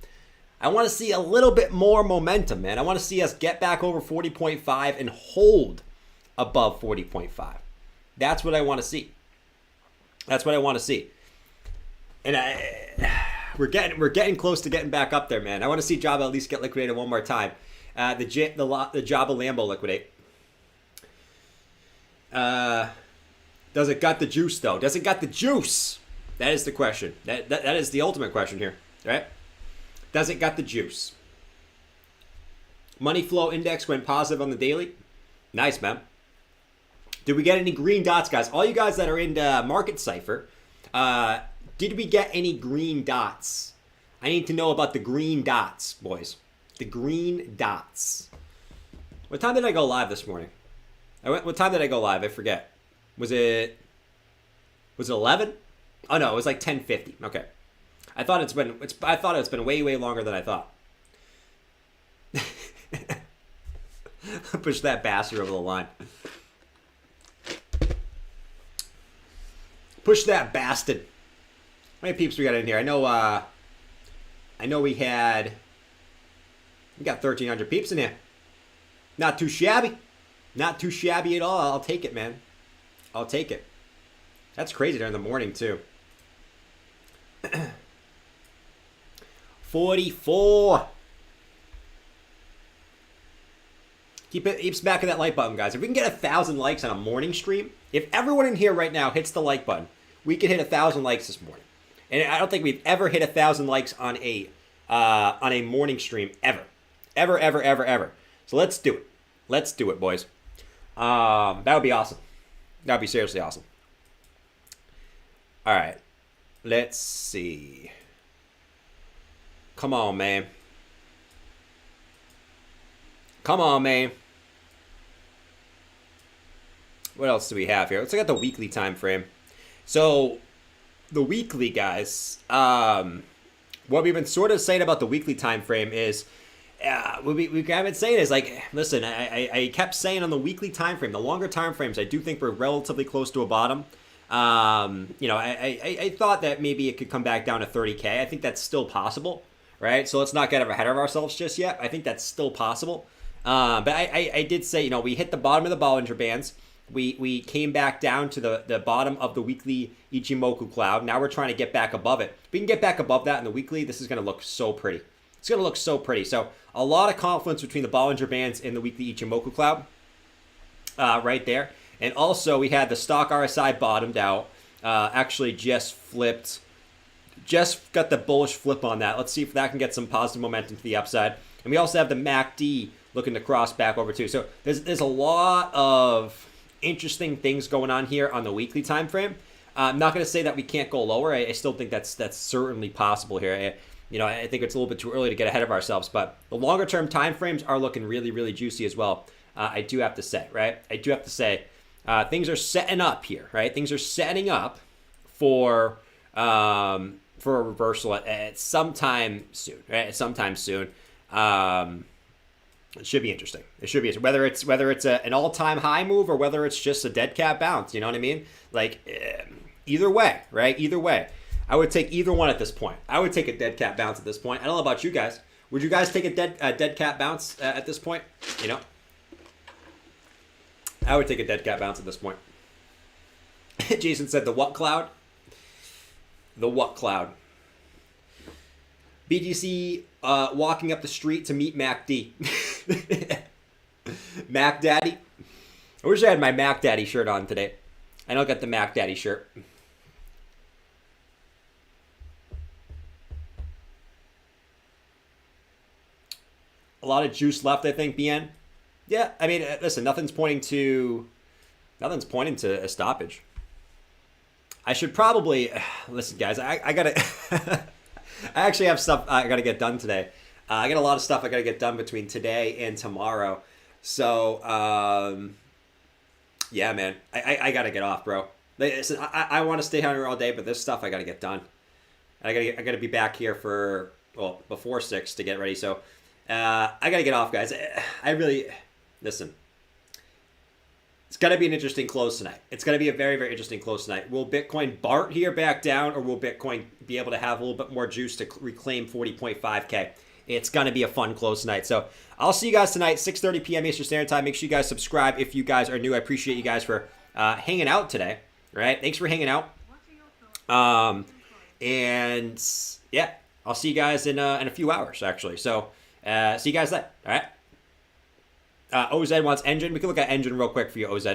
I want to see a little bit more momentum, man. I want to see us get back over 40.5 and hold above 40.5. That's what I want to see. That's what I want to see. And we're getting close to getting back up there, man. I want to see Java at least get liquidated one more time. The Java Lambo liquidate. Does it got the juice though? Does it got the juice? That is the question. That is the ultimate question here, right? Does it got the juice? Money flow index went positive on the daily. Nice, man. Did we get any green dots, guys? All you guys that are into Market Cipher, did we get any green dots? I need to know about the green dots, boys. The green dots. What time did I go live this morning? What time did I go live? I forget. Was it 11? Oh no, it was like 10:50. Okay. I thought it's been way longer than I thought. Push that bastard over the line. Push that bastard. How many peeps we got in here? I know we got 1,300 peeps in here. Not too shabby. Not too shabby at all. I'll take it, man. I'll take it. That's crazy during the morning, too. 44. Keep smacking that like button, guys. If we can get 1,000 likes on a morning stream, if everyone in here right now hits the like button, we can hit 1,000 likes this morning. And I don't think we've ever hit 1,000 likes on a morning stream ever. Ever. So let's do it. Let's do it, boys. That would be awesome. That would be seriously awesome. All right. Let's see. Come on, man. Come on, man. What else do we have here? Let's look at the weekly time frame. So, the weekly, guys, what we've been sort of saying about the weekly time frame is, what we've been saying is, like, listen, I kept saying on the weekly time frame, the longer time frames, I do think we're relatively close to a bottom. I thought that maybe it could come back down to 30K. I think that's still possible, right? So let's not get ahead of ourselves just yet. I think that's still possible. But I did say, we hit the bottom of the Bollinger Bands. We came back down to the bottom of the weekly Ichimoku cloud. Now we're trying to get back above it. If we can get back above that in the weekly, this is going to look so pretty. It's going to look so pretty. So a lot of confluence between the Bollinger Bands and the weekly Ichimoku cloud right there. And also we had the stock RSI bottomed out. Actually just flipped. Just got the bullish flip on that. Let's see if that can get some positive momentum to the upside. And we also have the MACD looking to cross back over too. So there's a lot of interesting things going on here on the weekly time frame. I'm not going to say that we can't go lower. I still think that's certainly possible here. I think it's a little bit too early to get ahead of ourselves, but the longer term time frames are looking really, really juicy as well. I do have to say, right? I do have to say, things are setting up here, right? Things are setting up for a reversal at sometime soon, right? Sometime soon. It should be interesting. It should be interesting. Whether it's an all-time high move or whether it's just a dead cat bounce. You know what I mean? Like either way, right? Either way, I would take either one at this point. I would take a dead cat bounce at this point. I don't know about you guys. Would you guys take a dead cat bounce at this point? I would take a dead cat bounce at this point. Jason said the what cloud? The what cloud? BGC walking up the street to meet MacD. Mac Daddy. I wish I had my Mac Daddy shirt on today. I don't got the Mac Daddy shirt. A lot of juice left, I think, BN. Yeah, I mean, listen, nothing's pointing to a stoppage. I should probably listen, guys. I gotta. I actually have stuff I gotta get done today. I got a lot of stuff I gotta get done between today and tomorrow. So, yeah, man, I gotta get off, bro. Listen, I want to stay here all day, but this stuff I got to get done. I got to be back here for, well, before 6 to get ready. So I got to get off, guys. I really, listen. It's going to be an interesting close tonight. It's going to be a very, very interesting close tonight. Will Bitcoin BART here back down, or will Bitcoin be able to have a little bit more juice to reclaim 40.5K? It's going to be a fun close tonight. So I'll see you guys tonight, 6:30 p.m. Eastern Standard Time. Make sure you guys subscribe if you guys are new. I appreciate you guys for hanging out today. Right? Thanks for hanging out. And yeah, I'll see you guys in a few hours, actually. So see you guys then. All right? OZ wants Engine. We can look at Engine real quick for you, OZ.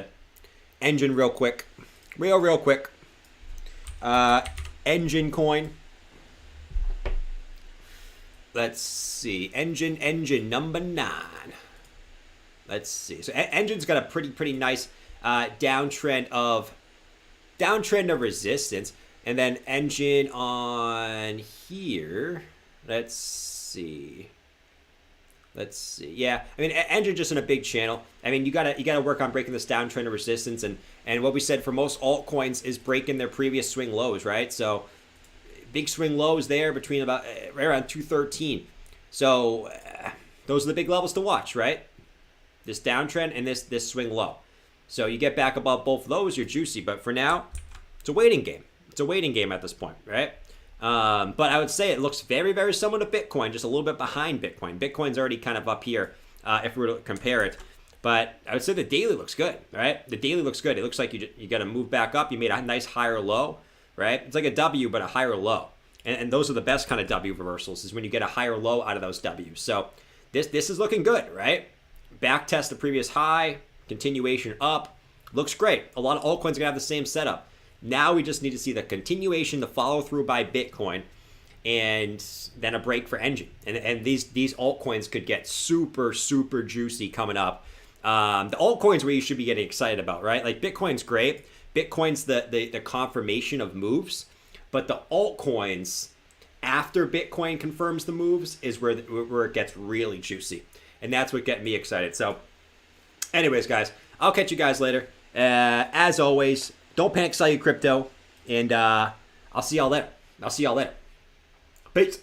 Engine real quick. Real quick. Engine coin. Let's see. Engine number 9. Let's see. So Engine's got a pretty nice downtrend of resistance. And then Engine on here. Let's see. Yeah, I mean, Engine just in a big channel. I mean, you gotta work on breaking this downtrend of resistance, and what we said for most altcoins is breaking their previous swing lows, right? So big swing lows there between about right around 213. So those are the big levels to watch, right? This downtrend and this swing low. So you get back above both of those, you're juicy. But for now, it's a waiting game. It's a waiting game at this point, right? But I would say it looks very, very similar to Bitcoin, just a little bit behind Bitcoin. Bitcoin's already kind of up here if we were to compare it. But I would say the daily looks good, right? The daily looks good. It looks like you got to move back up. You made a nice higher low, right? It's like a W, but a higher low. And those are the best kind of W reversals, is when you get a higher low out of those Ws. So this is looking good, right? Back test the previous high, continuation up. Looks great. A lot of altcoins are going to have the same setup. Now we just need to see the continuation, the follow through by Bitcoin, and then a break for Engine. And these altcoins could get super, super juicy coming up. The altcoins where you should be getting excited about, right? Like Bitcoin's great. Bitcoin's the confirmation of moves. But the altcoins, after Bitcoin confirms the moves, is where it gets really juicy. And that's what gets me excited. So anyways, guys, I'll catch you guys later. As always, don't panic, sell your crypto, and I'll see y'all later. Peace.